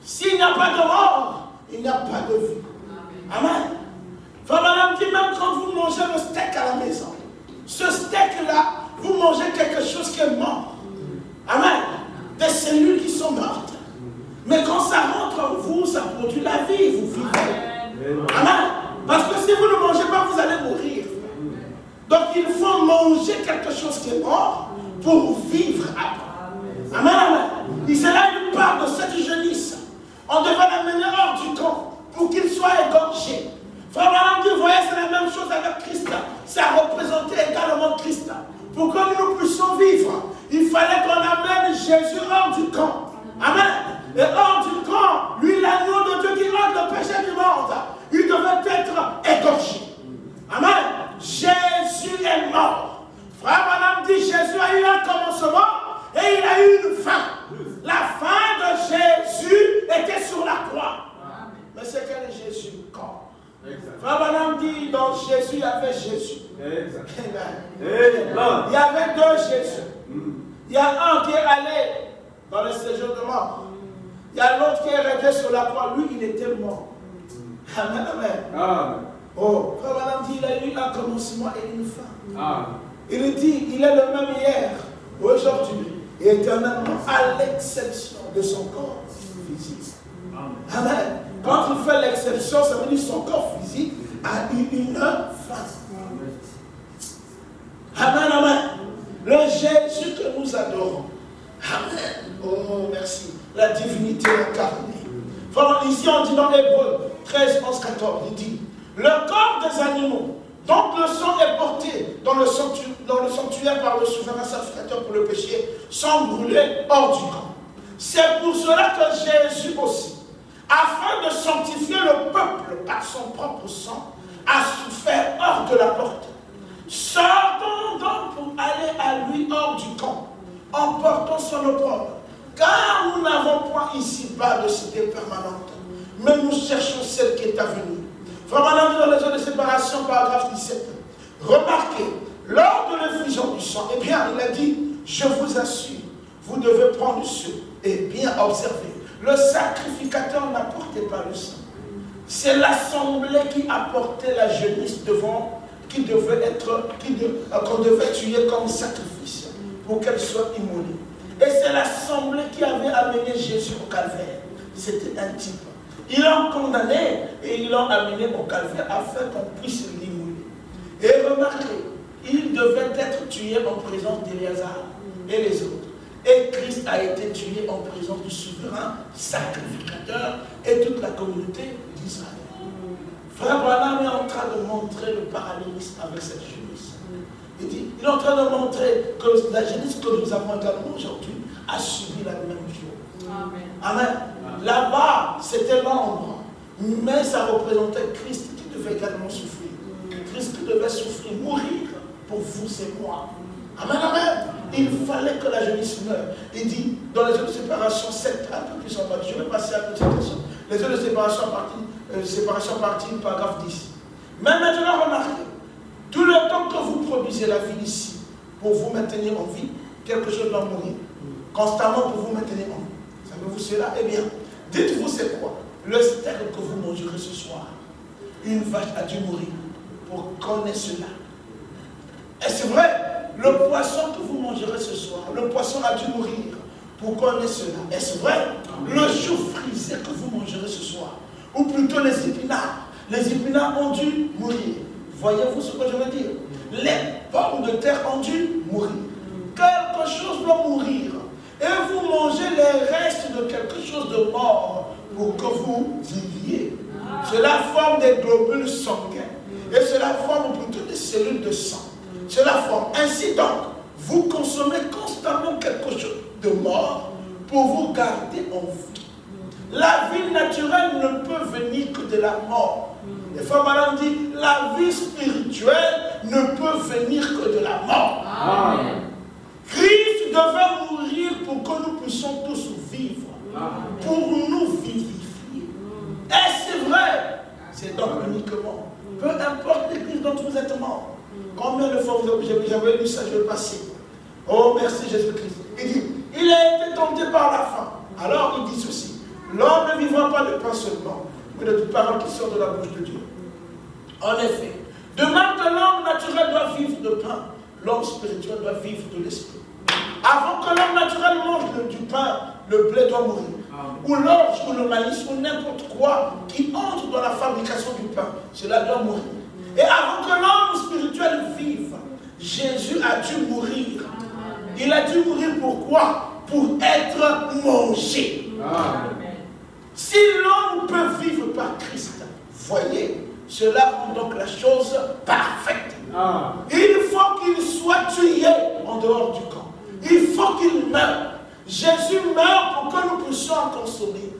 S'il n'y a pas de mort, il n'y a pas de vie. Amen. Frère Madame dit, même quand vous mangez le steak à la maison, ce steak-là, vous mangez quelque chose qui est mort. Amen. Des cellules qui sont mortes. Mais quand ça rentre en vous, ça produit la vie, vous vivez. Amen. Parce que si vous ne mangez pas, vous allez mourir. Donc il faut manger quelque chose qui est mort pour vivre après. Amen, amen. Et c'est là une part de cette jeunesse. On devait l'amener hors du camp pour qu'il soit égorgé. Frère Madame dit, vous voyez, c'est la même chose avec Christ. Ça représentait également Christ. Pour que nous puissions vivre, il fallait qu'on amène Jésus hors du camp. Amen. Et hors du camp, lui, l'agneau de Dieu qui ôte le péché du monde, il devait être égorgé. Amen. Jésus est mort. Frère Madame dit, Jésus a eu un commencement et il a eu une fin. La fin de Jésus était sur la croix. Mais c'est quel est Jésus quand? Frère Madame dit, dans Jésus, il y avait Jésus. Il y avait deux Jésus. Il y a un qui est allé dans le séjour de mort. Il y a l'autre qui est resté sur la croix. Lui, il était mort. Amen, amen. Oh, Frère Madame dit, il a eu un commencement et une fin. Il dit, il est le même hier, aujourd'hui et éternellement, à l'exception de son corps physique. Amen. Quand il fait l'exception, ça veut dire que son corps physique a eu une fin. Amen, amen. Le Jésus que nous adorons. Amen. Oh, merci. La divinité incarnée. Voilà, ici on dit dans Hébreux 13, 11, 14, il dit, le corps des animaux, dont le sang est porté dans le sanctuaire par le souverain sacrificateur pour le péché, sont brûlés hors du camp. C'est pour cela que Jésus aussi, afin de sanctifier le peuple par son propre sang, a souffert hors de la porte. Sortons donc pour aller à lui hors du camp, en portant son opprobre. Car nous n'avons point ici-bas de cité permanente, mais nous cherchons celle qui est à venir. Vraiment, dans les heures de séparation, paragraphe 17. Remarquez, lors de l'effusion du sang, eh bien, il a dit, je vous assure, vous devez prendre ce et bien observer. Le sacrificateur n'apportait pas le sang. C'est l'assemblée qui apportait la jeunesse devant, qu'on devait tuer comme sacrifice pour qu'elle soit immolée. Et c'est l'assemblée qui avait amené Jésus au calvaire. C'était un type. Ils l'ont condamné et ils l'ont amené au calvaire afin qu'on puisse l'immoler. Et remarquez, il devait être tué en présence d'Éléazar et les autres. Et Christ a été tué en présence du souverain sacrificateur et toute la communauté d'Israël. Frère Branham est en train de montrer le parallélisme avec cette jeunesse. Il est en train de montrer que la jeunesse que nous avons également aujourd'hui a subi la même chose. Amen. Amen. Là-bas, c'était l'ombre, mais ça représentait Christ qui devait également souffrir. Christ qui devait souffrir, mourir pour vous et moi. Amen, amen. Il fallait que la jeunesse meure. Il dit, dans les heures de séparation, 7, un peu plus en bas, je vais passer à toute cette question. Les heures de séparation partie, paragraphe 10. Mais maintenant, remarquez, tout le temps que vous produisez la vie ici, pour vous maintenir en vie, quelque chose doit mourir. Constamment pour vous maintenir en vie. Savez-vous cela? Eh bien, dites-vous c'est quoi? Le steak que vous mangerez ce soir, une vache a dû mourir pour qu'on ait cela. Et c'est vrai, le poisson que vous mangerez ce soir, le poisson a dû mourir pour qu'on ait cela. Est-ce vrai? Le chou frisé que vous mangerez ce soir, ou plutôt les épinards ont dû mourir. Voyez-vous ce que je veux dire? Les pommes de terre ont dû mourir. Quelque chose doit mourir. Et vous mangez les restes de quelque chose de mort pour que vous viviez. Cela forme des globules sanguins. Et cela forme plutôt des cellules de sang. Cela forme. Ainsi donc, vous consommez constamment quelque chose de mort pour vous garder en vie. La vie naturelle ne peut venir que de la mort. Les femmes madame dit, la vie spirituelle ne peut venir que de la mort. Amen. Christ devait mourir pour que nous puissions tous vivre. Amen. Pour nous vivifier. Et c'est vrai. C'est donc uniquement. Peu importe l'église dont vous êtes mort. Combien de fois j'avais lu ça, je vais passer. Oh, merci Jésus-Christ. Il dit, il a été tenté par la faim. Alors il dit ceci, l'homme ne vivra pas de pain seulement, mais de toute parole qui sort de la bouche de Dieu. En effet, de même que l'homme naturel doit vivre de pain, l'homme spirituel doit vivre de l'esprit. Avant que l'homme naturel mange du pain, le blé doit mourir. Ou l'orge, ou le maïs, ou n'importe quoi qui entre dans la fabrication du pain, cela doit mourir. Et avant que l'homme spirituel vive, Jésus a dû mourir. Il a dû mourir pourquoi? Pour être mangé. Amen. Si l'homme peut vivre par Christ, voyez, cela rend donc la chose parfaite. Amen. Il faut qu'il soit tué en dehors du camp. Il faut qu'il meure. Jésus meurt pour que nous puissions en consommer.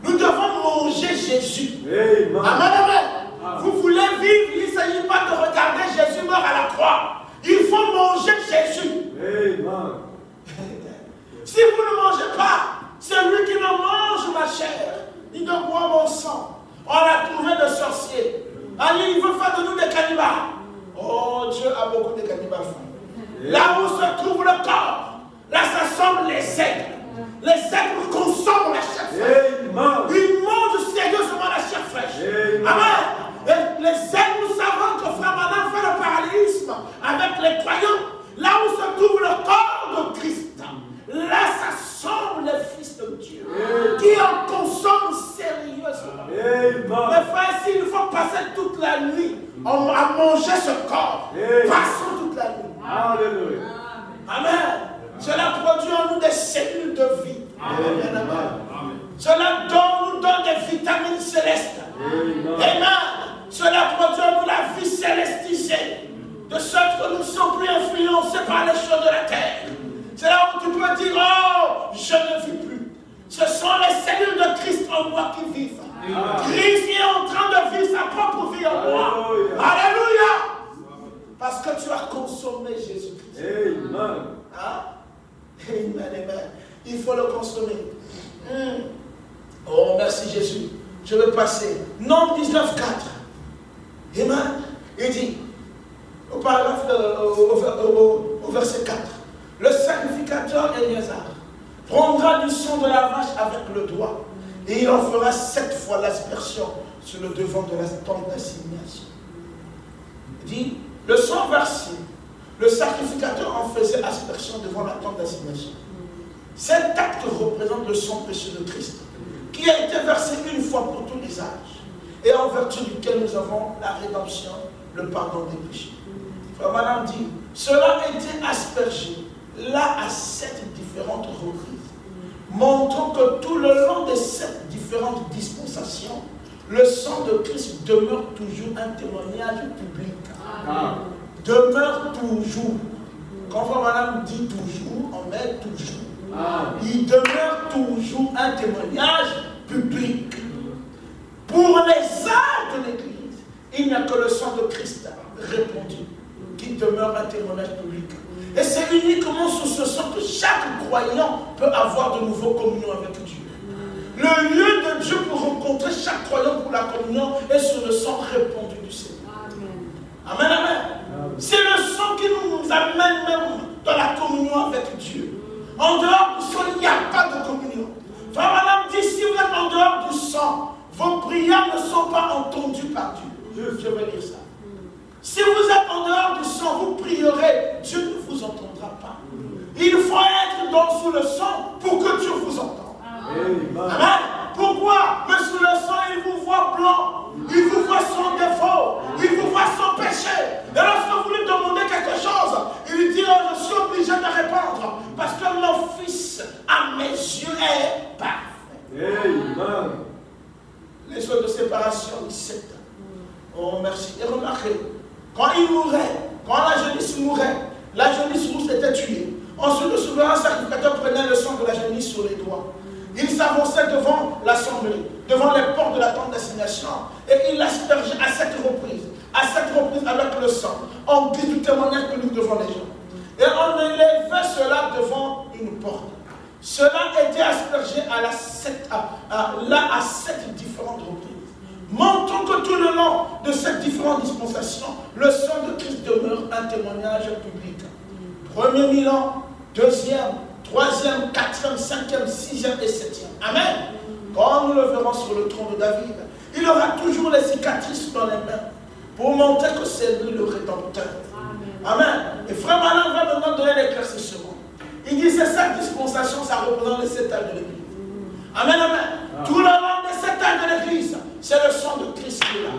Nous devons manger Jésus. Amen. Amen. Amen. Vous voulez vivre, il ne s'agit pas de regarder Jésus meurt à la croix. Il faut manger Jésus. Amen. Si vous ne mangez pas, celui qui ne mange ma chair, ni ne boit mon sang, on a trouvé de sorciers. Allez, il veut faire de nous des cannibales. Oh, Dieu a beaucoup de cannibales. Là où se trouve le corps, là s'assemblent les aigles. Les aigles consomment la chair fraîche. Ils mangent sérieusement la chair fraîche. Amen. Et les aigles, nous savons que Frère Manan fait le parallélisme avec les croyants. Là où se trouve le corps de Christ, là s'assemblent les fils de Dieu qui en consomment sérieusement. Mes frères, s'il faut passer toute la nuit à manger ce corps, passons toute la nuit. Alléluia. Amen. Cela produit en nous des cellules de vie. Amen. Amen. Cela nous donne des vitamines célestes. Amen. Cela produit en nous la vie célestisée. De sorte que nous ne sommes plus influencés par les choses de la terre. C'est là où tu peux dire, oh, je ne vis plus. Ce sont les cellules de Christ en moi qui vivent. Christ est en train de vivre sa propre vie en moi. Alléluia. Parce que tu as consommé Jésus-Christ. Amen. Hein? Amen, amen. Il faut le consommer. Oh, merci Jésus. Je vais passer. Nombre 19, 4. Amen. Il dit, au paragraphe, au verset 4. Le sacrificateur Éléazar prendra du sang de la vache avec le doigt et il en fera 7 fois l'aspersion sur le devant de la tente d'assignation. Il dit, le sang versé, le sacrificateur en faisait aspersion devant la tente d'assignation. Cet acte représente le sang précieux de Christ qui a été versé une fois pour tous les âges et en vertu duquel nous avons la rédemption, le pardon des péchés. Frère Madame dit, cela a été aspergé là à 7 différentes reprises, montrant que tout le long de 7 différentes dispensations, le sang de Christ demeure toujours un témoignage public. Amen. Demeure toujours. Quand Madame dit toujours, on met toujours. Amen. Il demeure toujours un témoignage public. Pour les âges de l'Église, il n'y a que le sang de Christ répandu qui demeure un témoignage public. Et c'est uniquement sur ce sang que chaque croyant peut avoir de nouveau communion avec Dieu. Le lieu de Dieu pour rencontrer chaque croyant pour la communion est sur le sang répandu du Seigneur. Amen, amen. C'est le sang qui nous amène même dans la communion avec Dieu. En dehors du sang, il n'y a pas de communion. Frère Madame dit, si vous êtes en dehors du sang, vos prières ne sont pas entendues par Dieu. Je vais dire ça. Si vous êtes en dehors du sang, vous prierez, Dieu ne vous entendra pas. Il faut être sous le sang pour que Dieu vous entende. Amen. Pourquoi? Mais sous le sang, il vous voit blanc. Il vous voit sans défaut. Il vous voit sans péché. Et lorsque vous lui demandez quelque chose, il lui dit, oh, je suis obligé de répondre. Parce que mon fils, à mes yeux, est parfait. Amen. Les choses de séparation, il s'éteint. Oh, merci. Et remarquez, quand il mourait, quand la jeunesse mourait, la jeunesse rousse était tuée. Ensuite, le souverain sacrificateur prenait le sang de la jeunesse sur les doigts. Il s'avançait devant l'assemblée, devant les portes de la tente d'assignation, et il l'aspergeait à 7 reprises avec le sang, en guise du témoignage public devant les gens. Et on élevait cela devant une porte. Cela était aspergé à 7 différentes reprises. Montrons que tout le long de ces différentes dispensations, le sang de Christ demeure un témoignage public. Premier Milan, deuxième, troisième, quatrième, cinquième, sixième et septième. Amen. Quand nous le verrons sur le trône de David, il aura toujours les cicatrices dans les mains pour montrer que c'est lui le Rédempteur. Amen. Et Frère Malin va maintenant donner l'éclaircissement. Il dit c'est cette dispensation, ça représente les 7 âges de l'Église. Amen, amen. Tout le long des 7 âges de l'Église, c'est le sang de Christ qui est là.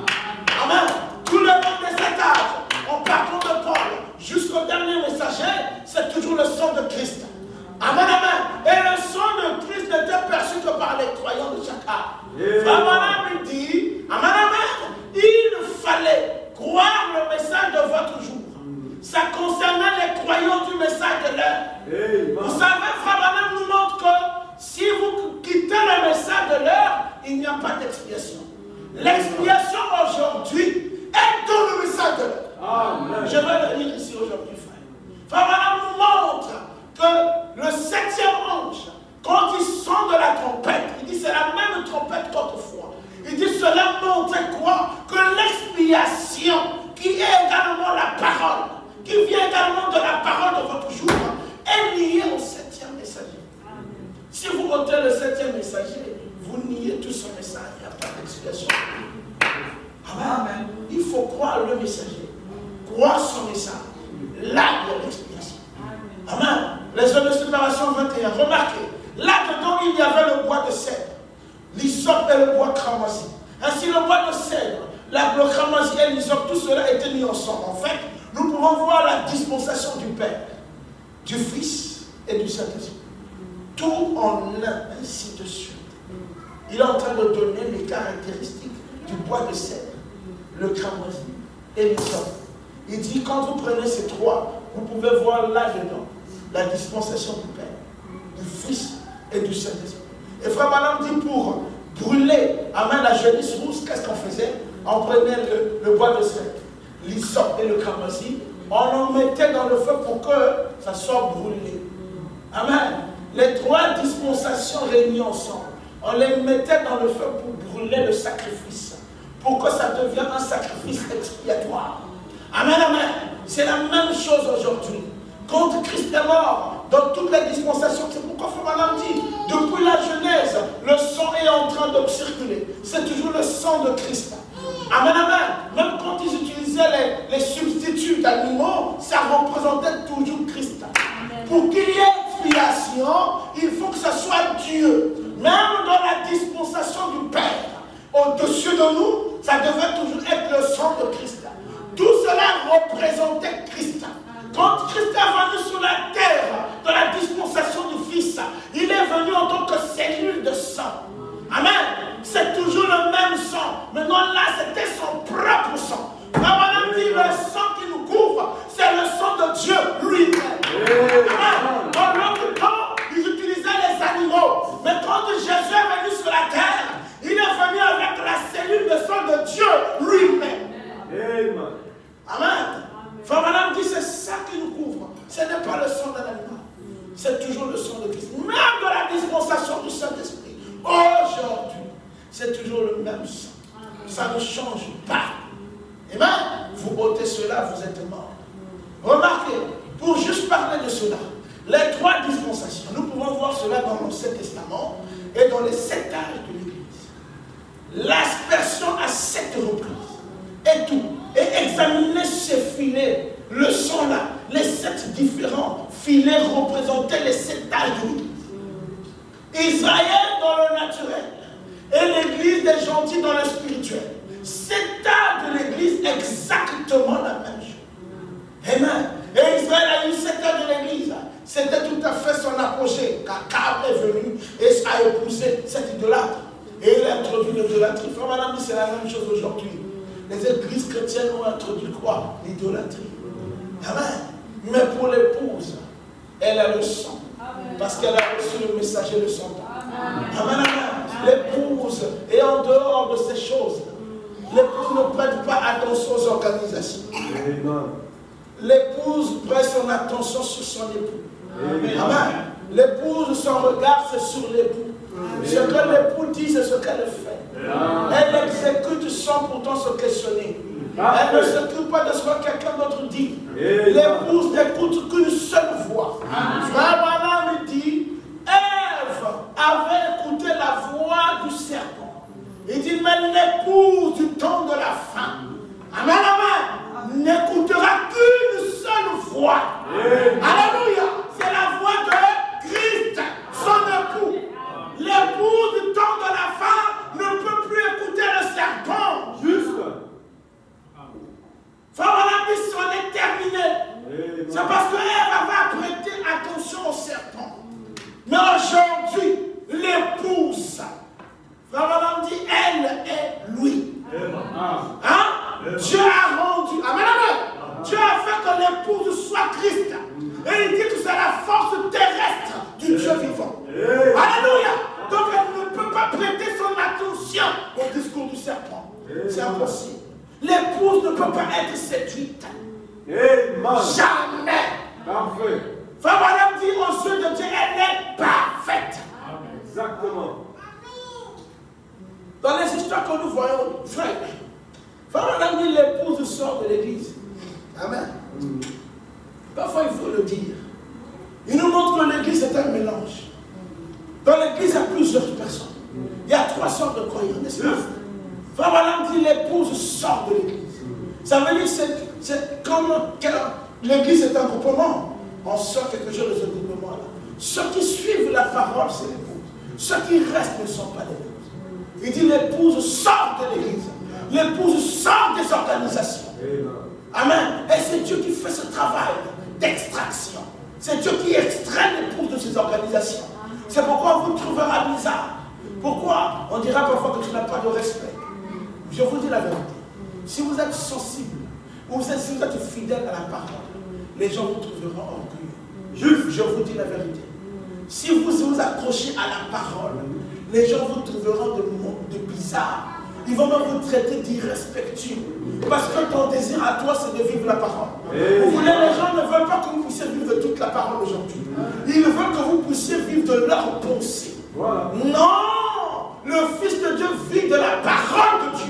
Amen. Tout le long des 7 âges, en partant de Paul jusqu'au dernier messager, c'est toujours le sang de Christ. Amen, amen. Et le sang de Christ n'était perçu que par les croyants de chaque âge. Amen, il dit, amen, amen, il fallait croire le message de votre jour. Ça concernait les croyants du message de l'heure. Vous savez, Frère Branham nous montre que si vous quittez le message de l'heure, il n'y a pas d'expiation. L'expiation aujourd'hui est dans le message de l'heure. Je vais le lire ici aujourd'hui, frère. Frère Branham nous montre que le 7e ange, quand il sonne de la trompette, il dit c'est la même trompette qu'autrefois. Il dit cela montre quoi? Que l'expiation, qui est également la parole, qui vient également de la parole de votre jour, est liée au 7e messager. Si vous ôtez le 7e messager, vous niez tout son message, il n'y a pas d'expiation. Amen. Il faut croire le messager, croire son message. Là, il y a l'expiation. Amen. Les zones de séparation 21. Remarquez, là-dedans, il y avait le bois de cèdre, l'hysope et le bois cramoisi. Ainsi, le bois de cèdre, le cramoisi et l'hysope, tout cela était mis ensemble. En fait, nous pouvons voir la dispensation du Père, du Fils et du Saint-Esprit. Tout en un, ainsi de suite. Il est en train de donner les caractéristiques du bois de cèdre, le cramoisi et l'hysope. Il dit, quand vous prenez ces trois, vous pouvez voir là-dedans la dispensation du Père, du Fils et du Saint-Esprit. Et Frère Branham dit pour brûler, amen, la jeunesse rousse, qu'est-ce qu'on faisait? On prenait le bois de cèdre, l'hysope et le cramoisi, on en mettait dans le feu pour que ça soit brûlé. Amen. Les trois dispensations réunies ensemble, on les mettait dans le feu pour brûler le sacrifice, pour que ça devienne un sacrifice expiatoire. Amen, amen. C'est la même chose aujourd'hui. Quand Christ est mort, dans toutes les dispensations, c'est pourquoi Frère Branham dit, depuis la Genèse, le sang est en train de circuler. C'est toujours le sang de Christ. Amen, amen. Même quand ils utilisaient les substituts d'animaux, ça représentait toujours Christ. Amen. Pour qu'il y ait expiation, il faut que ce soit Dieu. Même dans la dispensation du Père, au-dessus de nous, ça devait toujours être le sang de Christ. Tout cela représentait Christ. Quand Christ est venu sur la terre, dans la dispensation du Fils, il est venu en tant que cellule de sang. Amen. C'est toujours le même sang. Maintenant là, c'était son propre sang. Amen. Dit le sang qui nous couvre, c'est le sang de Dieu lui-même. Amen. Dans l'autre temps, ils utilisaient les animaux. Mais quand Jésus est venu sur la terre, il est venu avec la cellule de sang de Dieu lui-même. Amen. Amen. Frère Branham dit c'est ça qui nous couvre. Ce n'est pas le sang d'un animal. C'est toujours le sang de Christ. Même de la dispensation du Saint-Esprit. Aujourd'hui, c'est toujours le même sang. Ça ne change pas. Amen. Vous ôtez cela, vous êtes mort. Remarquez, pour juste parler de cela, les trois dispensations, nous pouvons voir cela dans l'Ancien Testament et dans les 7 âges de l'Église. L'aspersion à 7 reprises. Et tout. Et examiner ces filets, le sang là, les 7 différents filets représentaient les 7 âges de l'Église. Israël, est gentil dans le spirituel. L'état de l'église est exactement la même chose. Amen. Et Israël a eu cet état de l'église. C'était tout à fait son apogée. Car est venu et a épousé cet idolâtre. Et il a introduit l'idolâtrie. Frère, madame, c'est la même chose aujourd'hui. Les églises chrétiennes ont introduit quoi? L'idolâtrie. Amen. Mais pour l'épouse, elle a le sang. Parce qu'elle a reçu le messager de son temps. Amen, amen. L'épouse est en dehors de ces choses. L'épouse ne prête pas attention aux organisations. L'épouse prête son attention sur son époux. Amen. L'épouse, son regard, c'est sur l'époux. Ce que l'époux dit, c'est ce qu'elle fait. Elle exécute sans pourtant se questionner. Elle ne s'occupe pas de ce que quelqu'un d'autre dit. L'épouse n'écoute qu'une seule voix. Frère Branham dit, Ève avait écouté la voix du serpent. Il dit, mais l'épouse du temps de la fin, amen, amen, n'écoutera qu'une seule voix. Alléluia. C'est la voix de Christ, son époux. L'épouse du temps de la fin ne peut plus écouter le serpent. Juste. Frère Branham dit, c'en est terminé. C'est parce qu'Ève va prêter attention au serpent. Mais aujourd'hui, l'épouse, Frère Branham dit, elle est lui. Hein? Dieu a rendu, amen, amen. Dieu a fait que l'épouse soit Christ. Et il dit que c'est la force terrestre du Dieu vivant. Alléluia. Donc elle ne peut pas prêter son attention au discours du serpent. C'est impossible. L'épouse ne peut pas être séduite. Jamais. Parfait. Frère Branham dit aux yeux de Dieu, elle est parfaite. Exactement. Dans les histoires que nous voyons, frère Branham dit l'épouse sort de l'église. Amen. Parfois il faut le dire. Il nous montre que l'église est un mélange. Dans l'église, il y a plusieurs personnes. Il y a 3 sortes de croyants, n'est-ce pas? Frère Branham dit l'épouse sort de l'église. Ça veut dire que c'est comme l'église est un groupement. On sort quelque chose de ce groupement-là. Ceux qui suivent la parole, c'est l'épouse. Ceux qui restent ne sont pas l'épouse. Il dit l'épouse sort de l'église. L'épouse sort des organisations. Amen. Et c'est Dieu qui fait ce travail d'extraction. C'est Dieu qui extrait l'épouse de ces organisations. C'est pourquoi vous trouverez bizarre. Pourquoi on dira parfois que tu n'as pas de respect. Je vous dis la vérité. Si vous êtes sensible, ou si vous êtes fidèle à la parole, les gens vous trouveront orgueilleux. Je vous dis la vérité. Si vous vous accrochez à la parole, les gens vous trouveront de bizarre. Ils vont même vous traiter d'irrespectueux. Parce que ton désir à toi, c'est de vivre la parole. Vous voulez, les gens ne veulent pas que vous puissiez vivre de toute la parole aujourd'hui. Ils veulent que vous puissiez vivre de leur pensée. Voilà. Non! Le Fils de Dieu vit de la parole de Dieu.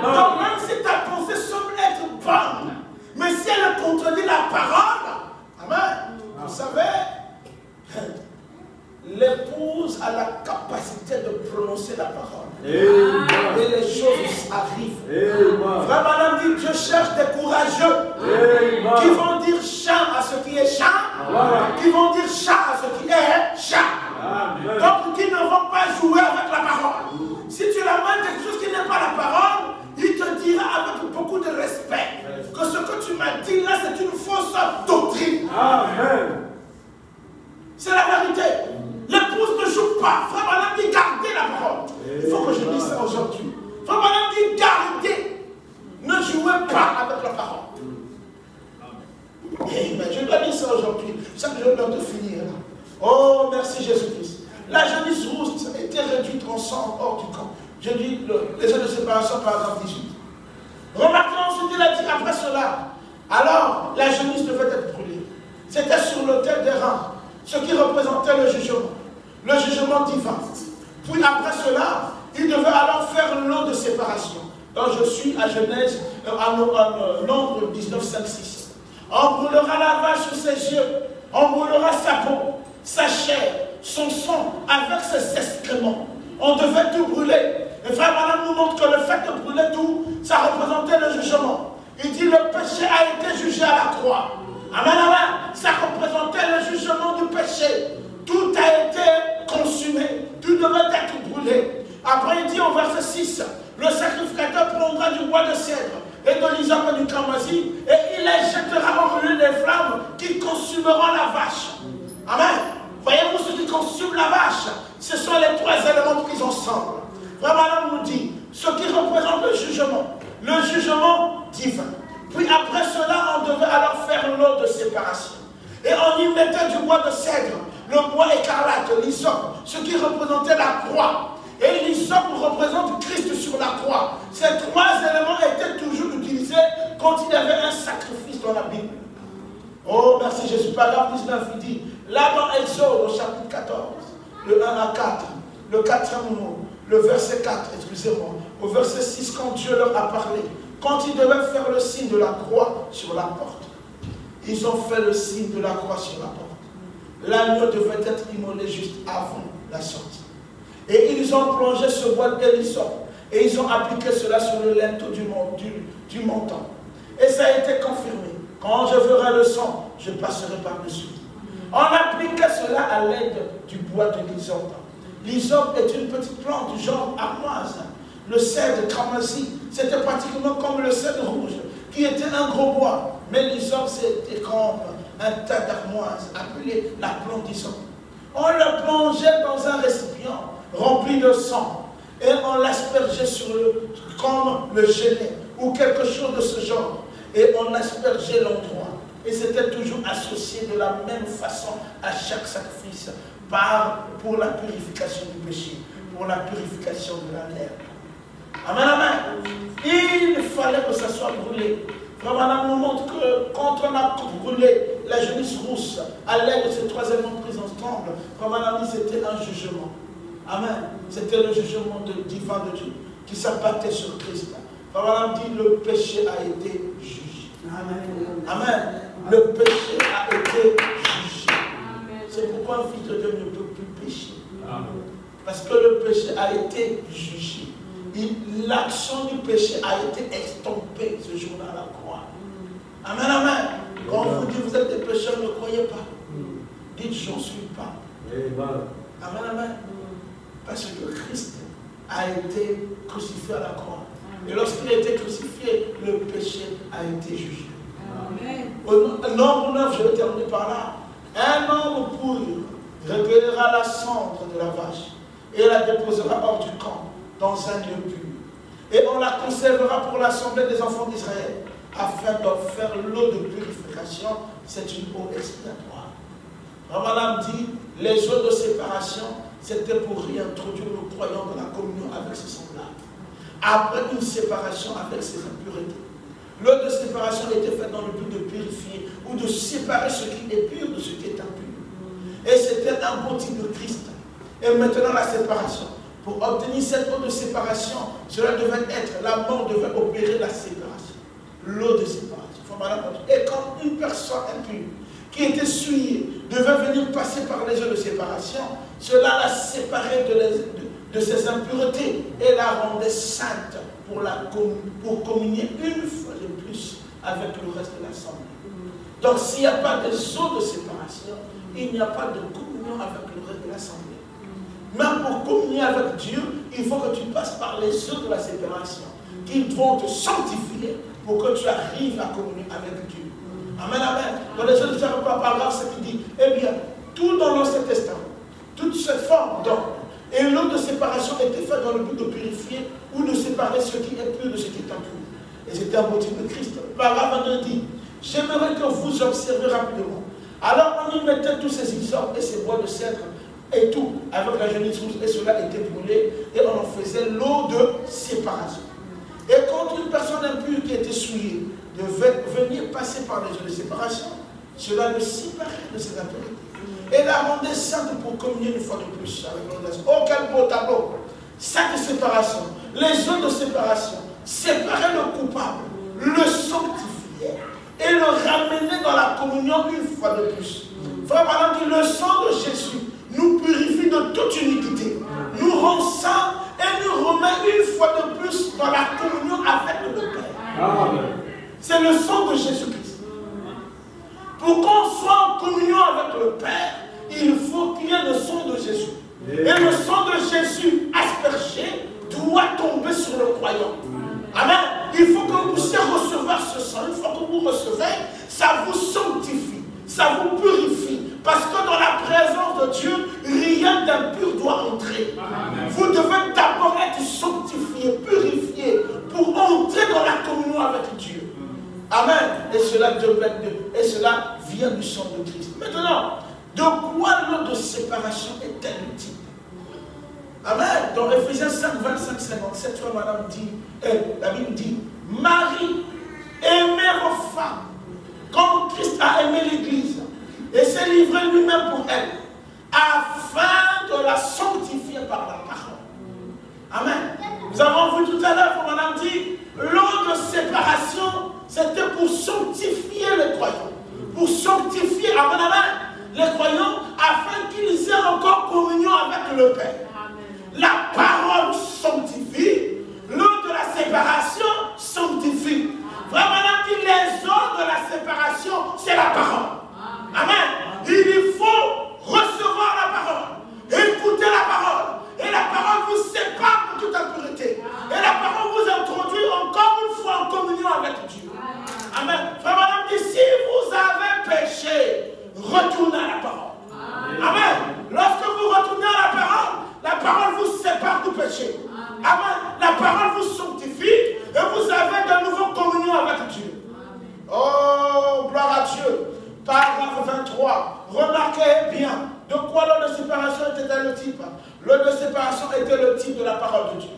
Donc même si ta pensée semble être bonne, mais si elle contredit la parole, amen, vous savez, l'épouse a la capacité de prononcer la parole. Et les choses arrivent. Frère Branham dit, Dieu cherche des courageux qui vont dire chat à ce qui est chat, qui vont dire chat à ce qui est chat. Donc qui ne vont pas jouer avec la parole. Si tu l'amènes quelque chose qui n'est pas la parole, il te dira avec beaucoup de respect que ce que tu m'as dit là, c'est une fausse doctrine. Amen. C'est la vérité. L'épouse ne joue pas. Frère Branham dit gardez la parole. Il faut que je dise ça aujourd'hui. Frère Branham dit gardez. Ne jouez pas avec la parole. Amen. Je dois dire ça aujourd'hui. C'est que je dois te finir. Oh, merci Jésus-Christ. La jeunesse rousse a été réduite en sang hors du camp. Je dis les jeunes de séparation, paragraphe 18. Remarquez ensuite, il a dit après cela. Alors, la jeunesse devait être brûlée. C'était sur l'autel des reins, ce qui représentait le jugement divin. Puis après cela, il devait alors faire l'eau de séparation. Donc je suis à Genèse, Nombre 19, 5, 6. On brûlera la vache sur ses yeux, on brûlera sa peau, sa chair, son sang, avec ses excréments. On devait tout brûler. Et frère Branham nous montre que le fait de brûler tout, ça représentait le jugement. Il dit le péché a été jugé à la croix. Amen, amen. Ça représentait le jugement du péché. Tout a été consumé. Tout devait être brûlé. Après, il dit au verset 6, le sacrificateur prendra du bois de cèdre et de l'hysope et du cramoisi, et il les jettera au milieu des flammes qui consumeront la vache. Amen. Voyez-vous, ce qui consume la vache, ce sont les trois éléments pris ensemble. Vraiment, l'homme nous dit, ce qui représente le jugement divin. Puis après cela, on devait alors faire l'eau de séparation. Et on y mettait du bois de cèdre, le bois écarlate, l'hysope, ce qui représentait la croix. Et l'hysope représente Christ sur la croix. Ces trois éléments étaient toujours utilisés quand il y avait un sacrifice dans la Bible. Oh, merci Jésus. Paragraphe 19, il dit, là dans Exode, au chapitre 14, le 1 à 4, le 4e mot, le verset 4, excusez-moi, au verset 6, quand Dieu leur a parlé, quand ils devaient faire le signe de la croix sur la porte, ils ont fait le signe de la croix sur la porte. L'agneau devait être immolé juste avant la sortie. Et ils ont plongé ce bois d'hysope et ils ont appliqué cela sur le linteau du montant. Et ça a été confirmé. Quand je verrai le sang, je passerai par-dessus. On appliquait cela à l'aide du bois de l'hysope. L'hysope est une petite plante du genre armoise. Le cèdre cramoisi, c'était pratiquement comme le cèdre rouge, qui était un gros bois. Mais l'hysope, c'était comme un tas d'armoises, appelé la plante d'hysope. On le plongeait dans un récipient rempli de sang, et on l'aspergeait comme le gelé, ou quelque chose de ce genre, et on aspergeait l'endroit. Et c'était toujours associé de la même façon à chaque sacrifice, pour la purification du péché, pour la purification de la lèpre. Amen, amen. Il fallait que ça soit brûlé. Vraiment, on nous montre que quand on a brûlé la jaunisse rousse à l'aide de ces trois éléments pris ensemble, vraiment, c'était un jugement. Amen. C'était le jugement divin de Dieu qui s'abattait sur Christ. Vraiment, dit le péché a été jugé. Amen. Amen. Le péché a été jugé. C'est pourquoi un fils de Dieu ne peut plus pécher. Amen. Parce que le péché a été jugé. L'action du péché a été estompée ce jour-là à la croix. Amen, amen. Quand on vous dit vous êtes des pécheurs, ne croyez pas. Dites j'en suis pas. Amen, amen. Parce que Christ a été crucifié à la croix. Et lorsqu'il a été crucifié, le péché a été jugé. Amen. Au nombre 9, je vais terminer par là. Un homme pur recueillera la cendre de la vache et la déposera hors du camp, dans un lieu pur. Et on la conservera pour l'assemblée des enfants d'Israël, afin d'en faire l'eau de purification. C'est une eau expiatoire. Ramalam dit, les eaux de séparation, c'était pour réintroduire le croyant dans la communion avec ses semblables. Après une séparation avec ses impuretés. L'eau de séparation était faite dans le but de purifier ou de séparer ce qui est pur de ce qui est impur. Et c'était un beau type de Christ. Et maintenant la séparation. Pour obtenir cette eau de séparation, cela devait être, la mort devait opérer la séparation. L'eau de séparation. Et quand une personne impure qui était souillée devait venir passer par les eaux de séparation, cela la séparait de ses impuretés et la rendait sainte pour communier une fois de plus avec le reste de l'assemblée. Donc s'il n'y a pas de eau de séparation, il n'y a pas de communion avec le reste de l'assemblée. Même pour communier avec Dieu, il faut que tu passes par les eaux de la séparation, qui vont te sanctifier pour que tu arrives à communier avec Dieu. Amen, amen. Dans les eaux de séparation, paragraphe, c'est qui dit, eh bien, tout dans l'Ancien Testament, toute cette forme d'homme, et l'eau de séparation était faite dans le but de purifier ou de séparer ce qui est pur de ce qui est impur. Et c'était un motif de Christ. Paragraphe 22 dit, j'aimerais que vous observez rapidement. Alors on y mettait tous ces isopes et ces bois de cèdre et tout, avec la jaunisse rouge, et cela était brûlé, et on en faisait l'eau de séparation. Et quand une personne impure qui était souillée devait venir passer par les eaux de séparation, cela le séparait de ses impuretés. Et la rendait sainte pour communier une fois de plus avec l'audace. Oh, quel beau tableau! Sainte séparation. Les eaux de séparation séparaient le coupable, le sanctifiaient et le ramenaient dans la communion une fois de plus. Frère, madame dit, le sang de Jésus nous purifie de toute iniquité, nous rend saints et nous remet une fois de plus dans la communion avec le Père. C'est le sang de Jésus-Christ. Pour qu'on soit en communion avec le Père, il faut qu'il y ait le sang de Jésus. Et le sang de Jésus aspergé doit tomber sur le croyant. Amen. Il faut que vous puissiez recevoir ce sang. Une fois que vous recevez, ça vous sanctifie, ça vous purifie. Parce que dans la présence de Dieu, rien d'impur doit entrer. Amen. Vous devez d'abord être sanctifié, purifié, pour entrer dans la communion avec Dieu. Amen. Et cela vient du sang de Christ. Maintenant, de quoi l'eau de séparation est-elle utile? Amen. Dans Ephésiens 5, 25, 57, madame dit, la Bible dit, Marie, aimez vos femmes, comme Christ a aimé l'Église, et s'est livré lui-même pour elle, afin de la sanctifier par la parole. Amen. Nous avons vu tout à l'heure, madame dit, l'eau de séparation, c'était pour sanctifier les croyants. Pour sanctifier, amen, les croyants, afin qu'ils aient encore communion avec le Père. La parole sanctifie, l'eau de la séparation sanctifie. Vraiment, les eaux de la séparation, c'est la parole. Amen. Il faut recevoir la parole, écouter la parole. Et la parole vous sépare de toute impureté. Et la parole vous introduit encore une fois en communion avec Dieu. Amen. Vraiment, si vous avez péché, retournez à la parole. Amen. Lorsque vous retournez à la parole vous sépare du péché. Amen. La parole vous sanctifie et vous avez de nouveau communion avec Dieu. Oh, gloire à Dieu. Paragraphe 23. Remarquez bien, de quoi l'eau de séparation était le type? L'eau de séparation était le type de la parole de Dieu.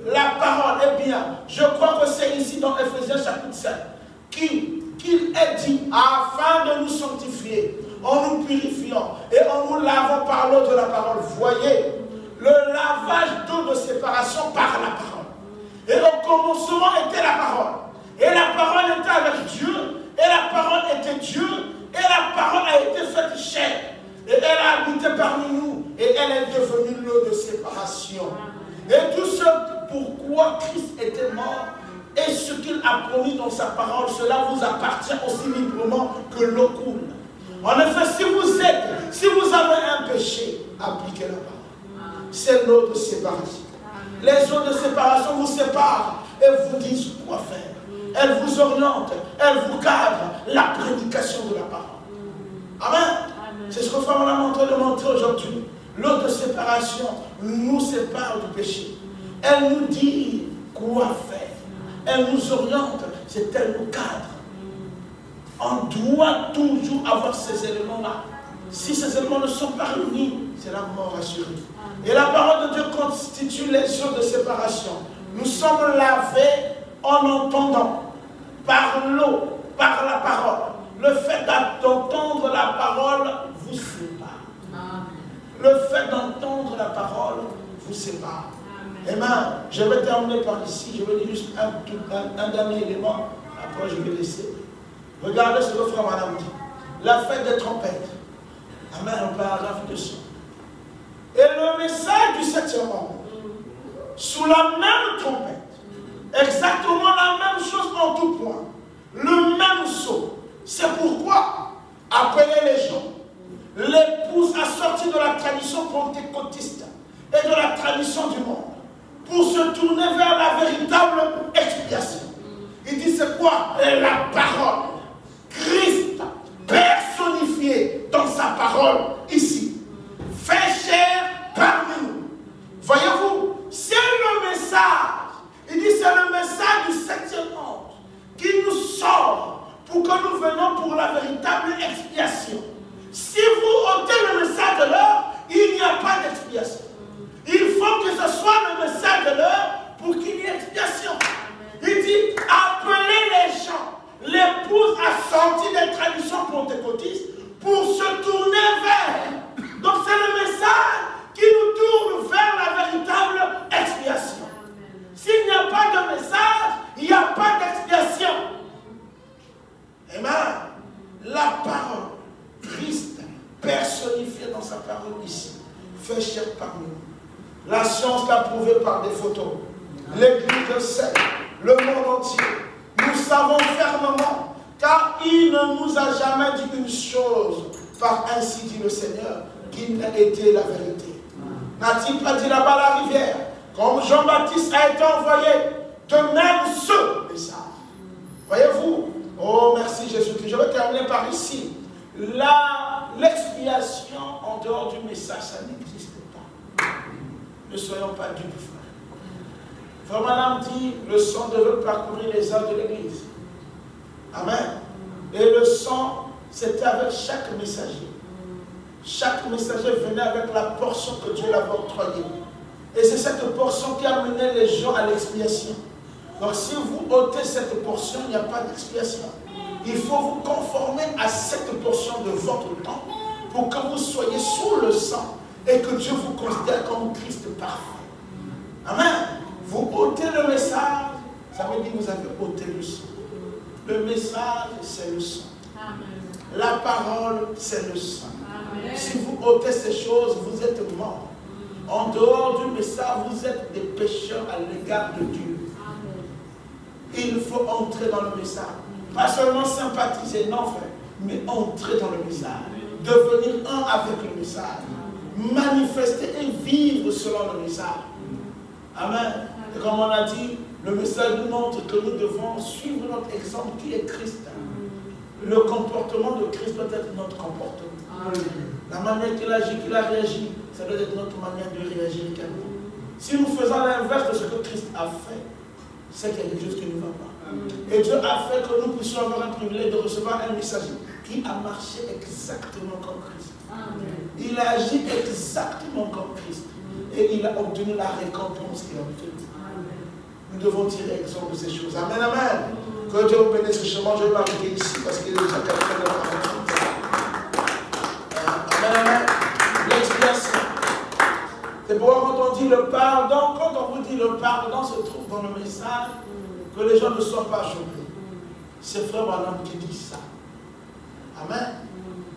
La parole, eh bien, je crois que c'est ici dans Ephésiens chapitre 5 qu'il est dit, afin de nous sanctifier, en nous purifiant et en nous lavant par l'eau de la parole. Voyez, le lavage d'eau de séparation par la parole. Et au commencement était la parole. Et la parole était avec Dieu. Et la parole était Dieu. Et la parole a été faite chair. Et elle a habité parmi nous. Et elle est devenue l'eau de séparation. Et tout ce pourquoi Christ était mort et ce qu'il a promis dans sa parole, cela vous appartient aussi librement que l'eau coule. En effet, si vous avez un péché, appliquez la parole. C'est l'eau de séparation. Les eaux de séparation vous séparent et vous disent quoi faire. Elles vous orientent, elles vous cadrent la prédication de la parole. Amen. C'est ce que Frère m'a montré de montrer aujourd'hui. L'eau de séparation nous sépare du péché. Elle nous dit quoi faire. Elle nous oriente, c'est elle nous cadre. On doit toujours avoir ces éléments-là. Si ces éléments ne sont pas réunis, c'est la mort assurée. Et la parole de Dieu constitue les eaux de séparation. Nous sommes lavés en entendant, par l'eau, par la parole. Le fait d'entendre la parole vous sépare. Le fait d'entendre la parole vous sépare. Amen. Je vais terminer par ici. Je vais dire juste un dernier élément. Après, je vais laisser. Regardez ce que Frère Madame dit. La fête des trompettes. Amen. Un paragraphe de ça. Et le message du 7e monde, sous la même trompette, exactement la même chose en tout point, le même sceau. C'est pourquoi, appelez les gens, l'épouse assortie de la tradition pentecôtiste et de la tradition du monde, pour se tourner vers la véritable expiation. Il dit c'est quoi? La parole. Christ personnifié dans sa parole ici. Fait chair parmi nous. Voyez-vous, c'est le message. Il dit c'est le message du 7e monde qui nous sort pour que nous venons pour la véritable expiation. Si vous ôtez le message de l'heure, il n'y a pas d'expiation. Il faut que ce soit le message de l'heure pour qu'il y ait expiation. Il dit, appelez les gens, l'épouse assortie des traditions pentecôtistes pour se tourner vers. Donc c'est le message qui nous tourne vers la véritable expiation. S'il n'y a pas de message, il n'y a pas d'expiation. Amen. La parole, Christ, personnifié dans sa parole ici, fait chair parmi nous. La science l'a prouvé par des photos. L'Église le sait, le monde entier. Nous savons fermement, car il ne nous a jamais dit une chose, par ainsi dit le Seigneur, qui n'a été la vérité. N'a-t-il pas dit là-bas la rivière? Comme Jean-Baptiste a été envoyé, de même ce message. Voyez-vous? Oh, merci Jésus-Christ. Je vais terminer par ici. L'expiation en dehors du message, ça n'existe pas. Ne soyons pas dupes, frère. Frère Madame dit, le sang devait parcourir les œuvres de l'Église. Amen. Et le sang, c'était avec chaque messager. Chaque messager venait avec la portion que Dieu l'avait octroyée. Et c'est cette portion qui amenait les gens à l'expiation. Donc si vous ôtez cette portion, il n'y a pas d'expiation. Il faut vous conformer à cette portion de votre temps pour que vous soyez sous le sang et que Dieu vous considère comme Christ parfait. Amen. Vous ôtez le message, ça veut dire que vous avez ôté le sang. Le message, c'est le sang. Amen. La parole, c'est le sang. Amen. Si vous ôtez ces choses, vous êtes morts. En dehors du message, vous êtes des pécheurs à l'égard de Dieu. Amen. Il faut entrer dans le message. Pas seulement sympathiser, non frère, mais entrer dans le message. Devenir un avec le message. Manifester et vivre selon le message. Amen. Et comme on a dit, le message nous montre que nous devons suivre notre exemple qui est Christ. Le comportement de Christ doit être notre comportement. La manière qu'il agit, qu'il a réagi, ça doit être notre manière de réagir également. Si nous faisons l'inverse de ce que Christ a fait, c'est qu'il y a quelque chose qui ne va pas. Et Dieu a fait que nous puissions avoir un privilège de recevoir un messager qui a marché exactement comme Christ. Il a agi exactement comme Christ. Et il a obtenu la récompense qu'il a obtenue. Nous devons tirer exemple de ces choses. Amen, amen. Que Dieu vous bénisse richement. Je vais m'arrêter ici parce qu'il est déjà quelqu'un de la parole. Amen, amen. L'expiation. C'est pourquoi quand on dit le pardon, quand on vous dit le pardon se trouve dans le message, que les gens ne soient pas choqués. C'est frère Branham qui dit ça. Amen.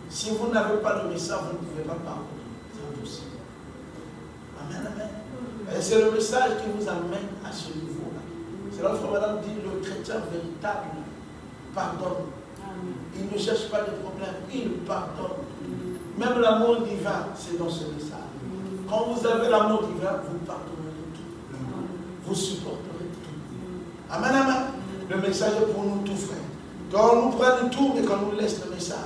Si vous n'avez pas le message, vous ne pouvez pas pardonner. C'est impossible. Amen, amen. Et c'est le message qui vous amène à ce niveau-là. C'est là que frère Branham dit le chrétien véritable pardonne. Il ne cherche pas de problème, il pardonne. Même l'amour divin, c'est dans ce message. Quand vous avez l'amour divin, vous pardonnerez tout. Vous supporterez tout. Amen, amen. Le message est pour nous tous, frères. Quand on nous prenne tout et qu'on nous laisse le message.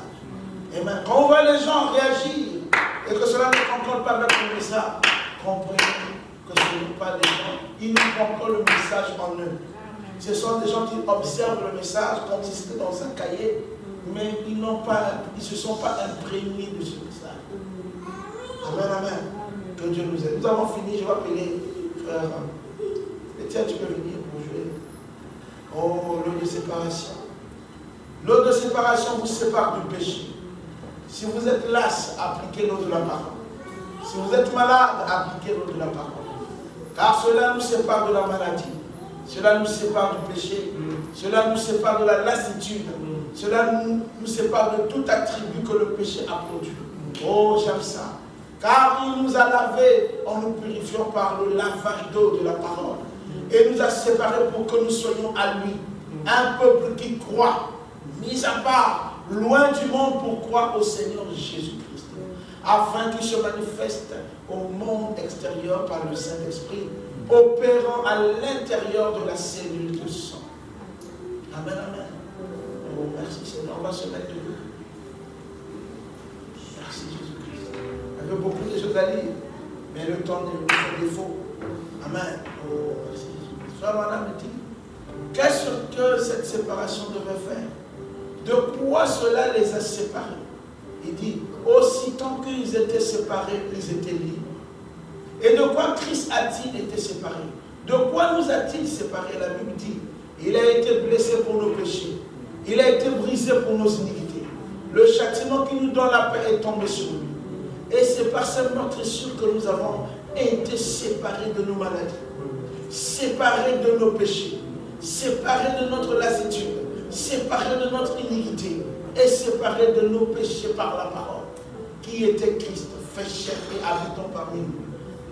Amen. Quand on voit les gens réagir et que cela ne concorde pas avec le message, comprenez que ce n'est pas des gens. Ils ne prennent pas le message en eux. Ce sont des gens qui observent le message comme si c'était dans un cahier, mais ils ne se sont pas imprégnés de ce message. Amen, amen. Que Dieu nous aide. Nous avons fini, je vais appeler frère. Et tiens, tu peux venir pour jouer. Oh, l'eau de séparation. L'eau de séparation vous sépare du péché. Si vous êtes las, appliquez l'eau de la parole. Si vous êtes malade, appliquez l'eau de la parole. Car cela nous sépare de la maladie. Cela nous sépare du péché. Cela nous sépare de la lassitude. Cela nous sépare de tout attribut que le péché a produit. Oh, j'aime ça. Car il nous a lavés en nous purifiant par le lavage d'eau de la parole. Et nous a séparés pour que nous soyons à lui. Un peuple qui croit, mis à part, loin du monde pour croire au Seigneur Jésus-Christ. Afin qu'il se manifeste au monde extérieur par le Saint-Esprit, opérant à l'intérieur de la cellule de sang. Amen, amen. Oh, merci Seigneur. On va se mettre debout. Merci Jésus-Christ. Il y avait beaucoup de choses à lire, mais le temps nous fait défaut. Amen. Oh, merci Jésus-Christ. Frère Madame dit, qu'est-ce que cette séparation devait faire? De quoi cela les a séparés? Il dit, aussitôt qu'ils étaient séparés, ils étaient libres. Et de quoi Christ a-t-il été séparé? De quoi nous a-t-il séparés? La Bible dit, il a été blessé pour nos péchés. Il a été brisé pour nos iniquités. Le châtiment qui nous donne la paix est tombé sur lui. Et c'est par cette meurtrissure que nous avons été séparés de nos maladies, séparés de nos péchés, séparés de notre lassitude, séparés de notre iniquité et séparés de nos péchés par la parole, qui était Christ, fait chair et habitant parmi nous.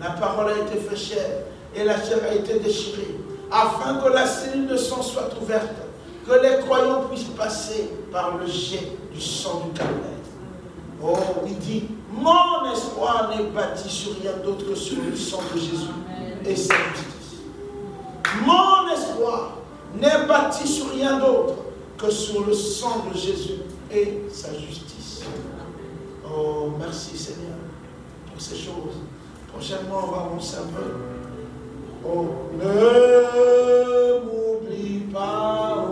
La parole a été fait chair et la chair a été déchirée, afin que la cellule de sang soit ouverte, que les croyants puissent passer par le jet du sang du calvaire. Oh, il dit, Mon espoir n'est bâti sur rien d'autre que sur le sang de Jésus et sa justice. Mon espoir n'est bâti sur rien d'autre que sur le sang de Jésus et sa justice. Oh, merci Seigneur pour ces choses. Prochainement, on va avancer un peu. Oh, ne m'oublie pas.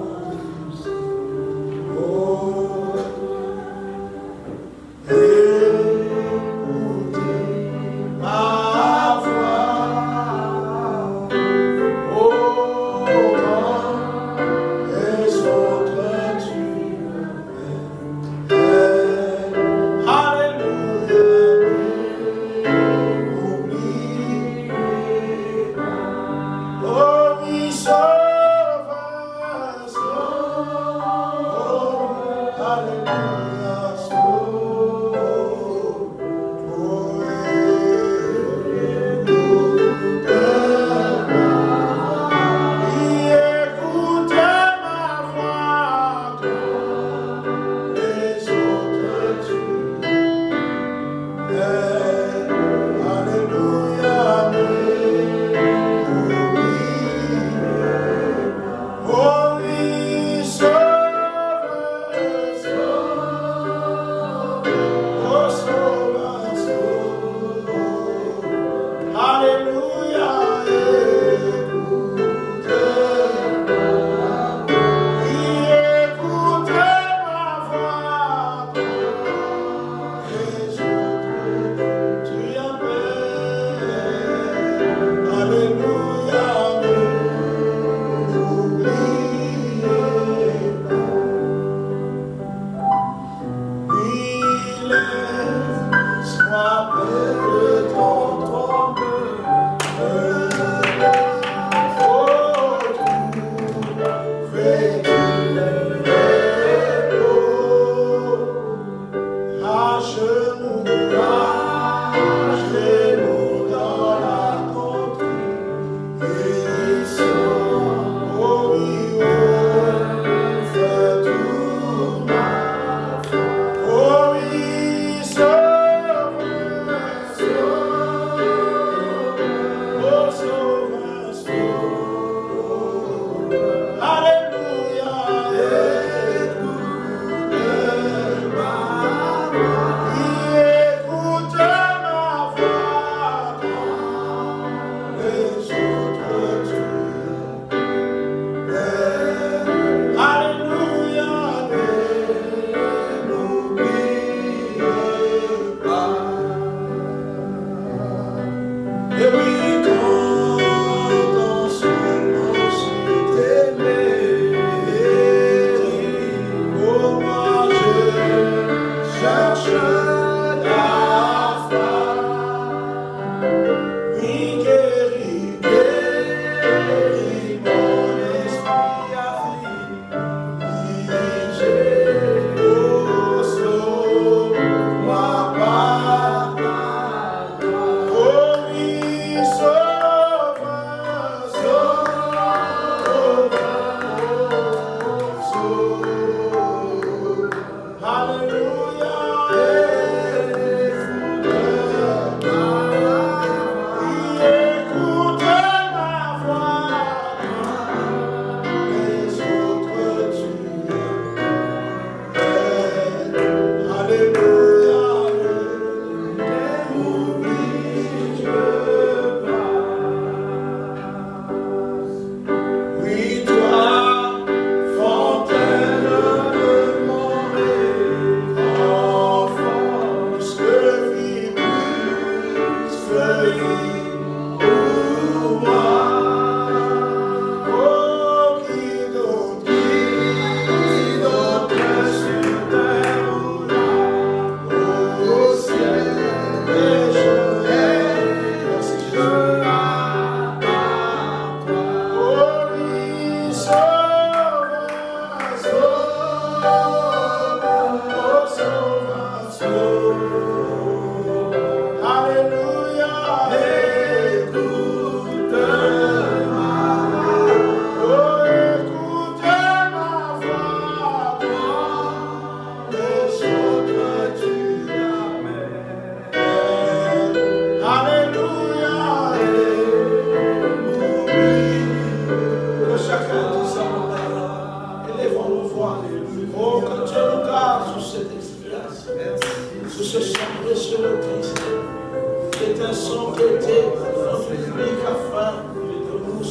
Oh, écoutez ma voix. Oh, les autres tu m'aimes. Alléluia. N'oublie pas. Oh,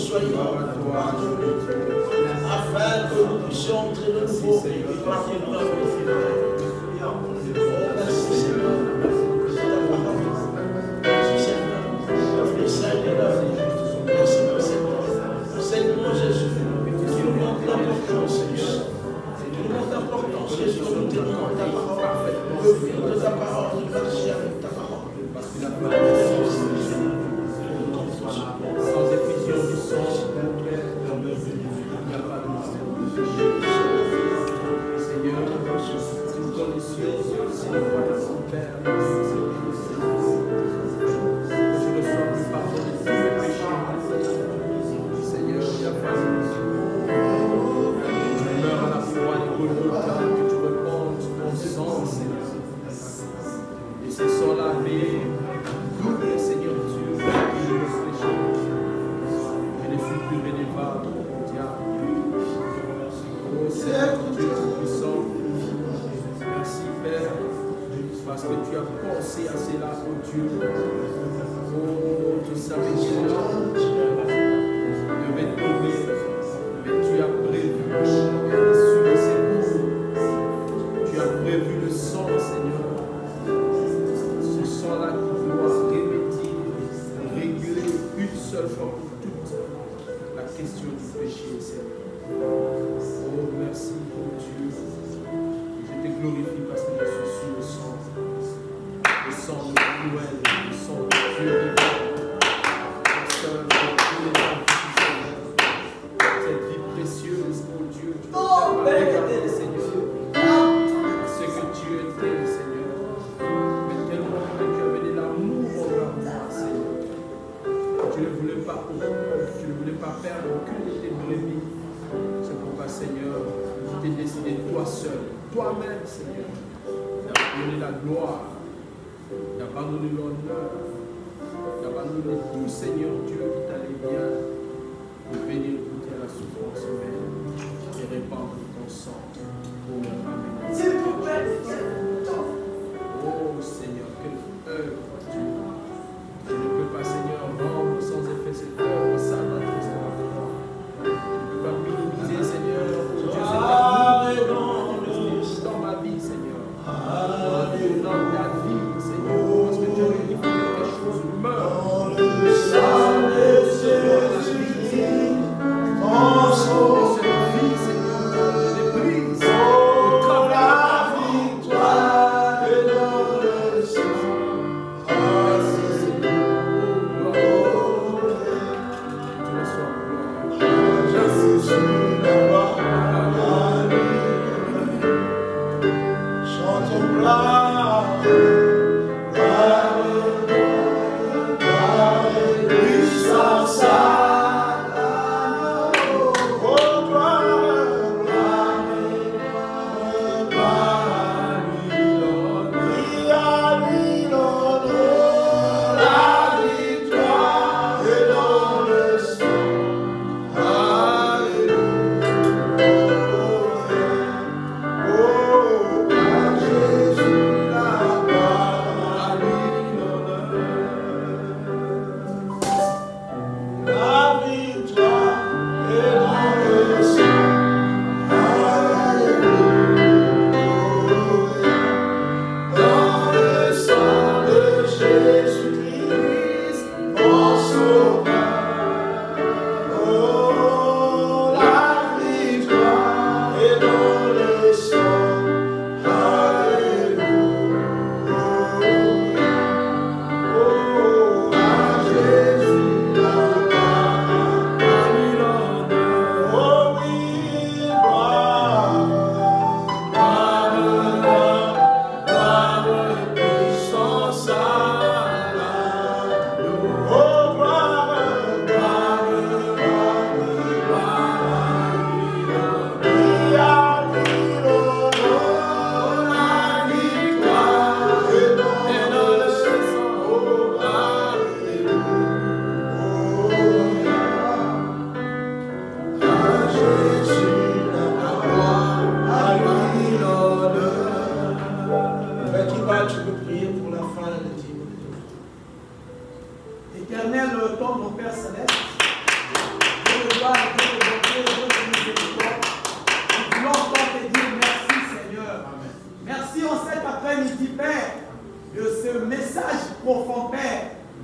soyons pardonnés, afin que nous puissions entrer de nouveau dans la présence de Dieu. Oh, merci Seigneur de ta parole. Merci Seigneur. Merci pour cette parole. Enseignement Jésus, qui nous montre l'importance, Seigneur. Qui nous montre l'importance, Jésus, de nous tenir dans ta parole. De vivre de ta parole, de marcher avec ta parole. Sans effusion du sang, mon Père, il n'y a pas de mort. Seigneur, nous connaissions Seigneur, mon Père, que je ne sois plus pardonné de tous mes péchés. Seigneur, il n'y a pas de mort. Tu meurs à la croix du Golgotha, que tu répandes ton sang, Seigneur. Et ce sang lavé, double, Seigneur Dieu, qui nous péché. Je ne suis plus redevable au diable. Oh Seigneur Dieu puissant, merci Père, parce que tu as pensé à cela, oh Dieu. Oh, tu savais que devait tomber, mais tu as prévu l'issue de ces mots. Tu as prévu le sang, Seigneur. Ce sang-là qui doit réguler une seule fois pour toutes la question du péché, Seigneur. Oh, merci, oh Dieu. Je te glorifie parce que je suis sur le sang de Noël, le sang de Dieu vivant. Seul pour tous les hommes, Seigneur. Cette vie précieuse, oh Dieu, tu peux regarder, Seigneur, ce que tu étais, Seigneur. Mais tellement que tu as donné l'amour envers moi, Seigneur. Tu ne voulais pas perdre aucune de tes brebis. C'est pourquoi, Seigneur, tu t'es décidé toi seul, toi-même, Seigneur, d'abandonner la gloire, d'abandonner l'honneur, d'abandonner tout, Seigneur Dieu, qui t'allait bien, pour venir goûter à la souffrance humaine et répandre ton sang pour la famille. Oh Seigneur, quelle œuvre, Dieu. Je ne peux pas, Seigneur, rendre sans effet cette œuvre salvatrice de la croix. Je ne peux pas minimiser, Seigneur, oh Dieu, cet amour dans ma vie, Seigneur. Dans ta vie, Seigneur, parce que Dieu, il faut que quelque chose meure.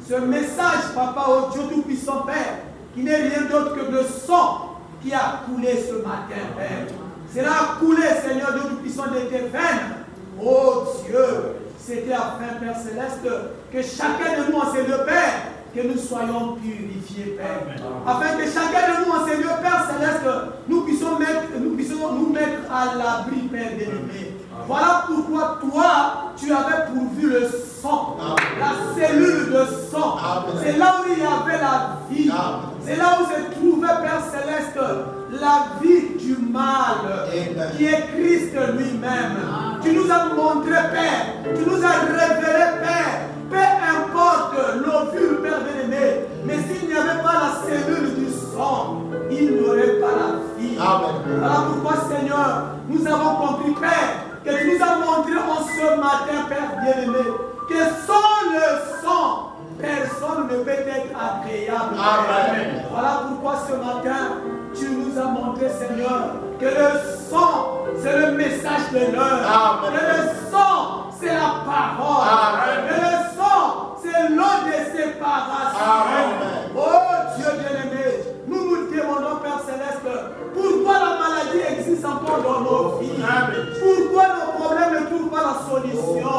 Ce message, Papa, oh Dieu Tout-Puissant, Père, qui n'est rien d'autre que le sang qui a coulé ce matin, Père. Cela a coulé, Seigneur Dieu Tout-Puissant, de tes veines. Oh Dieu, c'était afin, Père Céleste, que chacun de nous en ces lieux, Père, que nous soyons purifiés, Père. Afin que chacun de nous en ces lieux, Père Céleste, nous puissions nous mettre à l'abri, Père bien-aimé. Voilà pourquoi toi, tu avais pourvu le sang, la cellule de sang. C'est là où il y avait la vie. C'est là où se trouvait, Père Céleste, la vie du mal, qui est Christ lui-même. Tu nous as montré, Père, tu nous as révélé, Père, peu importe l'ovule, Père bien-aimé, mais s'il n'y avait pas la cellule du sang, il n'y aurait pas la vie. Voilà pourquoi, Seigneur, nous avons compris, Père, que tu nous as montré en ce matin, Père bien-aimé, que sans le sang, personne ne peut être agréable. Amen. Voilà pourquoi ce matin, tu nous as montré, Seigneur, que le sang, c'est le message de l'heure. Que le sang, c'est la parole. Amen. Que le sang, c'est l'eau de séparation. Amen. Oh Dieu bien-aimé, nous nous demandons, Père Céleste, pourquoi la maladie existe encore dans nos vies? Amen. Pourquoi nos problèmes ne trouvent pas la solution?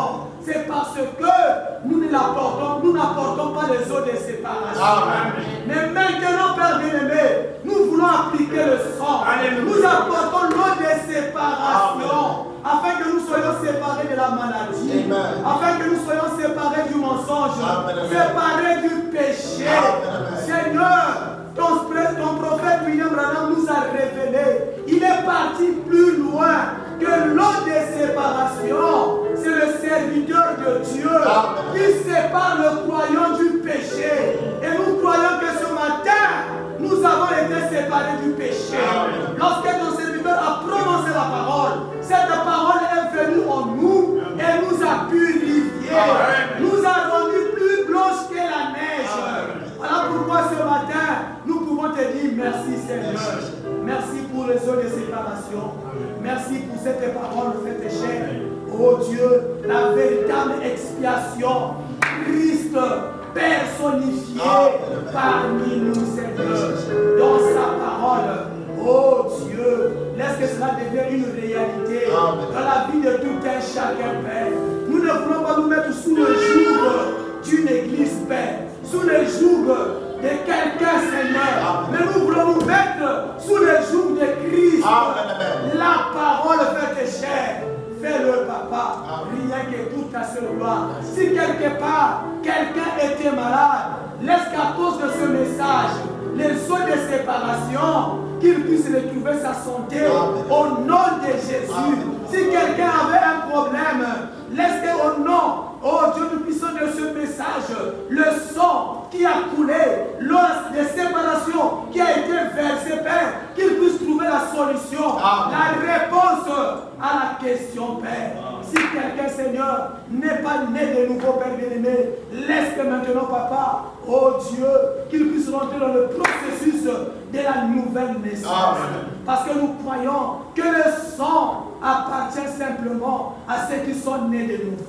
C'est parce que nous n'apportons pas les eaux de séparation. Amen. Mais maintenant, Père bien-aimé, nous voulons appliquer le sang. Amen. Nous apportons l'eau de séparation. Amen. Afin que nous soyons séparés de la maladie. Amen. Afin que nous soyons séparés du mensonge. Amen. Séparés du péché. Amen. Seigneur, ton prophète William Branham nous a révélé. Il est parti plus loin que l'eau de séparation. C'est le serviteur de Dieu qui sépare le croyant du péché. Et nous croyons que ce matin, nous avons été séparés du péché. Lorsque ton serviteur a prononcé la parole, cette parole est venue en nous et nous a purifiés, nous a rendus plus blanches que la neige. Voilà pourquoi ce matin, nous pouvons te dire merci Seigneur. Merci pour les eaux de séparation. Merci pour cette parole faite chair. Oh Dieu, la véritable expiation. Christ personnifié parmi nous, Seigneur, dans sa parole. Oh Dieu, laisse que cela devienne une réalité dans la vie de tout un chacun, Père. Nous ne voulons pas nous mettre sous le joug d'une église, Père, sous le joug de quelqu'un, Seigneur, mais nous voulons nous mettre sous le joug de Christ. La parole faite chair. Fais-le, Papa, rien que tout à ce gloire. Si quelque part, quelqu'un était malade, laisse qu'à cause de ce message, les eaux de séparation, qu'il puisse retrouver sa santé au nom de Jésus. Si quelqu'un avait un problème, laisse qu'au nom, oh Dieu Tout-Puissant, de ce message, le sang qui a coulé, l'eau de séparation qui a été versée, Père, qu'il puisse trouver la solution, la réponse à la question, Père. Si quelqu'un, Seigneur, n'est pas né de nouveau, Père bien-aimé, laisse que maintenant, Papa, oh Dieu, qu'il puisse rentrer dans le processus de la nouvelle naissance. Parce que nous croyons que le sang appartient simplement à ceux qui sont nés de nouveau.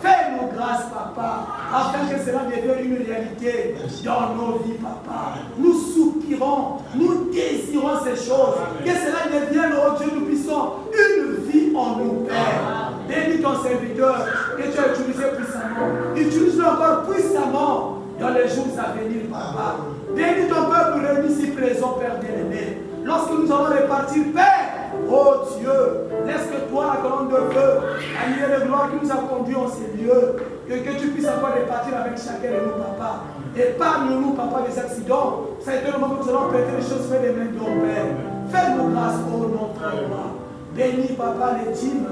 Fais-nous grâce, Papa, afin que cela devienne une réalité dans nos vies, Papa. Nous soupirons, nous désirons ces choses. Que cela devienne, oh Dieu Tout-Puissant, une vie en nous, Père. Bénis ton serviteur que tu as utilisé puissamment. Utilise-le encore puissamment dans les jours à venir, Papa. Bénis ton peuple réuni ici présent, Père bien-aimé. Lorsque nous allons repartir, Père, oh Dieu, laisse que toi, la colonne de feu, la lumière de gloire qui nous a conduits en ces lieux, que tu puisses encore repartir avec chacun de nous, Papa. Épargne-nous, Papa, des accidents. Ça a été le moment que nous allons prêter les choses faites des mains de ton Père. Fais-nous grâce au nom de toi. Bénis, Papa, les dîmes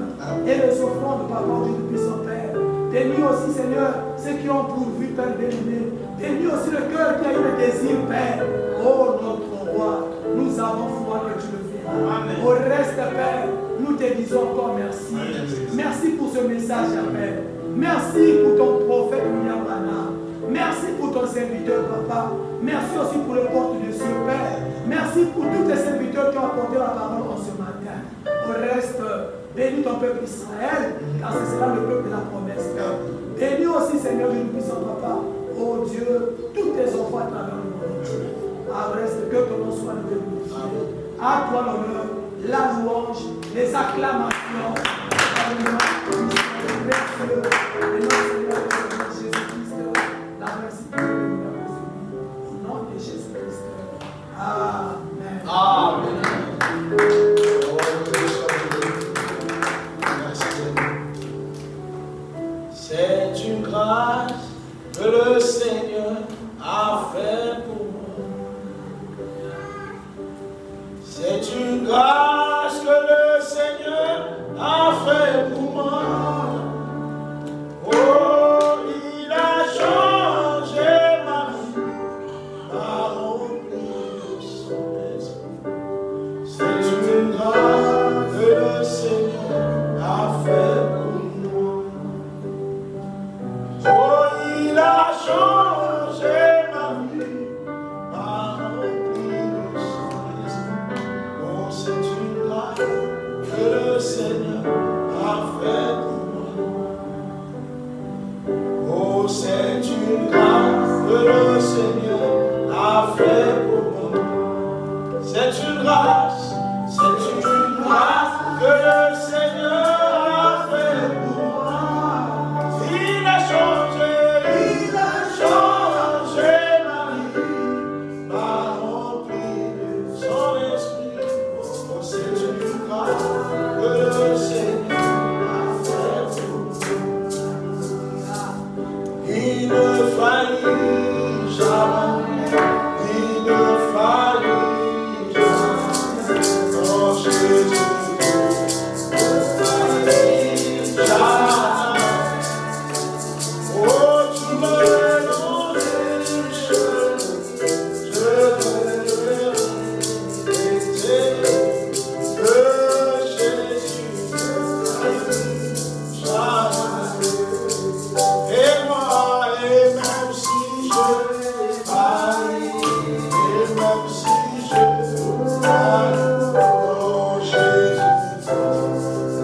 et les offrandes, Papa, au Dieu Tout-Puissant, Père. Bénis aussi, Seigneur, ceux qui ont pourvu, Père bien-aimé. Bénis aussi le cœur qui a eu le désir, Père. Oh, notre roi, nous avons foi que tu le feras. Amen. Au reste, Père, nous te disons encore merci. Merci pour ce message, Père. Merci pour ton prophète William Branham. Merci pour ton serviteur, Papa. Merci aussi pour le porte de Dieu, Père. Merci pour tous tes serviteurs qui ont apporté la parole en ce matin. Au reste, bénis ton peuple Israël, car c'est cela le peuple de la promesse, Père. Bénis aussi, Seigneur, Dieu puissant, Papa. oh Dieu, tous tes enfants à travers le monde entier. Reste que ton nom soit glorifié. À toi l'honneur, la louange, les acclamations. Et notre Seigneur Jésus-Christ, la merci au nom de Jésus-Christ. Amen. Amen. C'est une grâce que le Seigneur a fait pour moi. C'est une grâce que le Seigneur a fait pour moi. Oh, il a changé ma vie, m'a rempli de son esprit. C'est une grâce que le Seigneur a fait pour moi. Oh, il a changé ma vie, m'a rempli de son esprit. Oh, c'est une grâce que le Seigneur a fait pour moi. Oh, c'est une grâce que le Seigneur a fait pour moi. C'est une grâce que le Seigneur a fait pour moi. Il a changé ma vie, m'a rempli de son esprit. Oh, c'est une grâce que le Seigneur a fait pour moi. Il ne faillit jamais, il ne faillit jamais. Oh Jésus, ne faillit jamais. Oh, tu me donnes une chose, je veux répéter que Jésus ne faillit jamais. Et moi, et même si je faillis, et même si je faillis, oh Jésus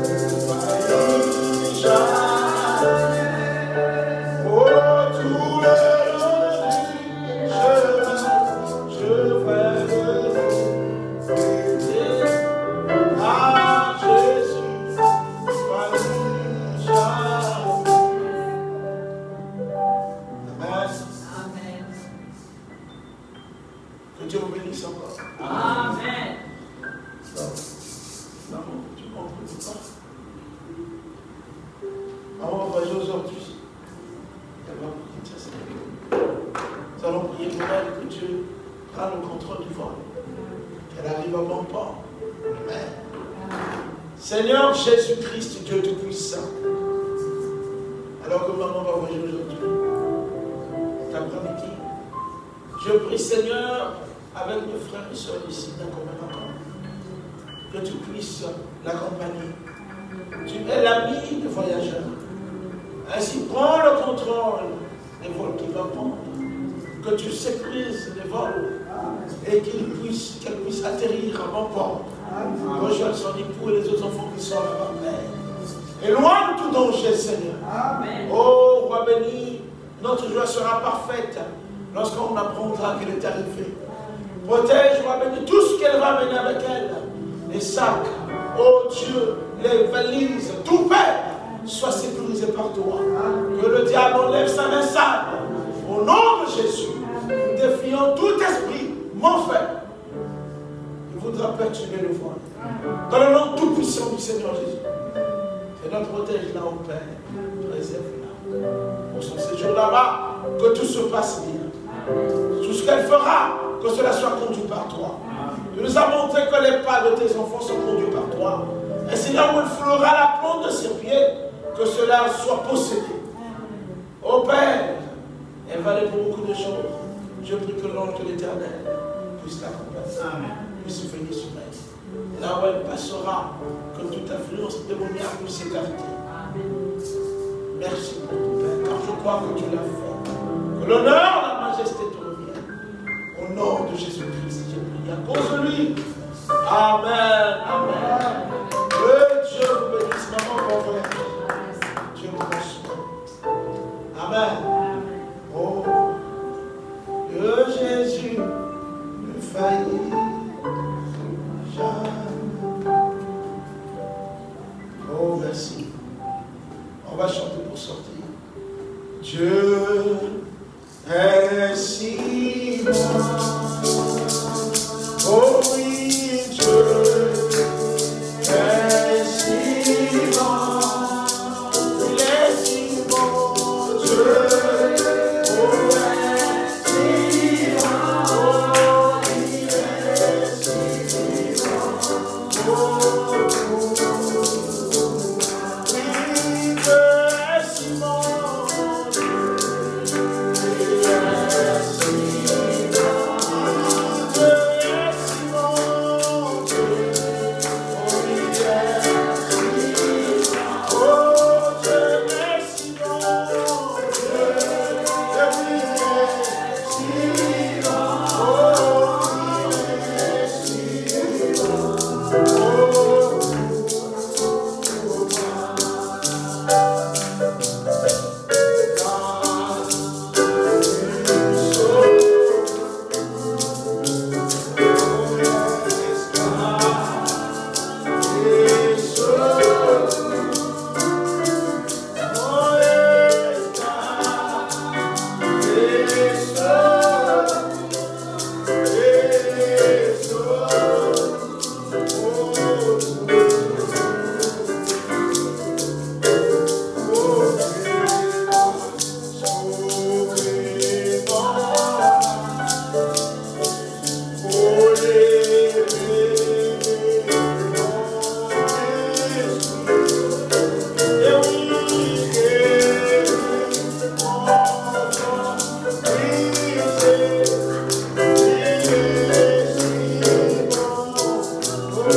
ne faillit jamais. Oh, tout le long du chemin, je vais le répéter. Ah, Jésus ne faillit jamais. Amen. Que Dieu vous bénisse encore. Amen. Maman, tu m'en prie pas. Maman, on va jouer aujourd'hui. Nous allons prier pour elle que Dieu prenne le contrôle du vol. Qu'elle arrive à bon port. Amen. Seigneur Jésus-Christ, Dieu Tout-Puissant, alors que maman va voyager aujourd'hui, cet après-midi, je prie Seigneur, avec mes frères et soeurs ici, d'un commun accord, que tu puisses l'accompagner. Tu es l'ami des voyageurs. Ainsi, prends le contrôle des vols qui vont prendre, que tu sécurises les vols et qu'elle puisse atterrir à bon port, rejoindre son époux et les autres enfants qui sont là-bas. Éloigne tout danger, Seigneur. Amen. Oh, roi béni, notre joie sera parfaite lorsqu'on apprendra qu'elle est arrivée. Protège, roi béni, tout ce qu'elle va mener avec elle. Les sacs, oh Dieu, les valises, tout Père, soit sécurisé par toi. Que le diable enlève sa main sale. Au nom de Jésus, nous défions tout esprit mauvais qui voudra perturber le vol. Dans le nom tout-puissant du Seigneur Jésus. Seigneur, protège-la, au Père. Préserve-la. Pour son séjour là-bas, que tout se passe bien. Tout ce qu'elle fera, que cela soit conduit par toi. Tu nous as montré que les pas de tes enfants sont conduits par toi. Et c'est là où elle fleura la plante de ses pieds, que cela soit possédé. Ô Père, elle va aller pour beaucoup de choses. Je prie que l'ange de l'Éternel puisse l'accompagner, puisse venir sur elle. Là où elle passera, que toute influence démoniaque puisse s'écarter. Merci pour ton Père, car je crois que tu l'as fait. Que l'honneur, la majesté te revienne. Au nom de Jésus-Christ, j'ai prié à cause de lui. Amen. Amen. Que Dieu vous bénisse, maman, pour votre Dieu vous reçoit. Amen. Oh.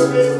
Je